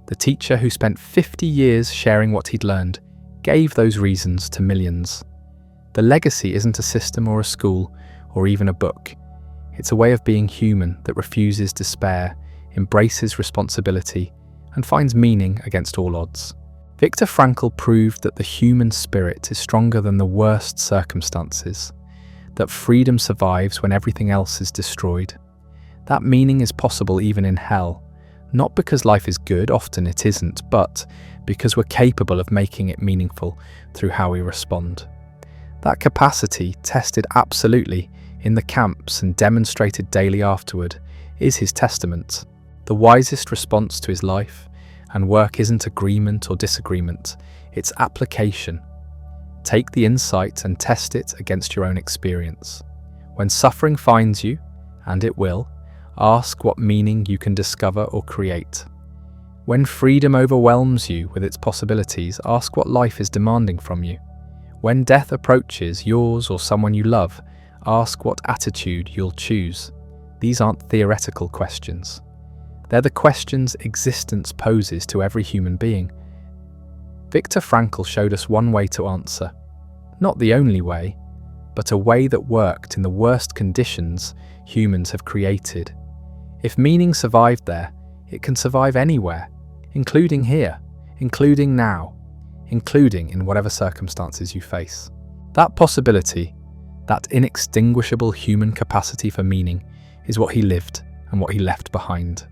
The teacher who spent 50 years sharing what he'd learned gave those reasons to millions. The legacy isn't a system or a school or even a book. It's a way of being human that refuses despair, embraces responsibility, and finds meaning against all odds. Viktor Frankl proved that the human spirit is stronger than the worst circumstances, that freedom survives when everything else is destroyed. That meaning is possible even in hell, not because life is good, often it isn't, but because we're capable of making it meaningful through how we respond. That capacity, tested absolutely in the camps and demonstrated daily afterward, is his testament. The wisest response to his life and work isn't agreement or disagreement, it's application. Take the insight and test it against your own experience. When suffering finds you, and it will, ask what meaning you can discover or create. When freedom overwhelms you with its possibilities, ask what life is demanding from you. When death approaches yours or someone you love, ask what attitude you'll choose. These aren't theoretical questions. They're the questions existence poses to every human being. Viktor Frankl showed us one way to answer. Not the only way, but a way that worked in the worst conditions humans have created. If meaning survived there, it can survive anywhere, including here, including now, including in whatever circumstances you face. That possibility, that inextinguishable human capacity for meaning, is what he lived and what he left behind.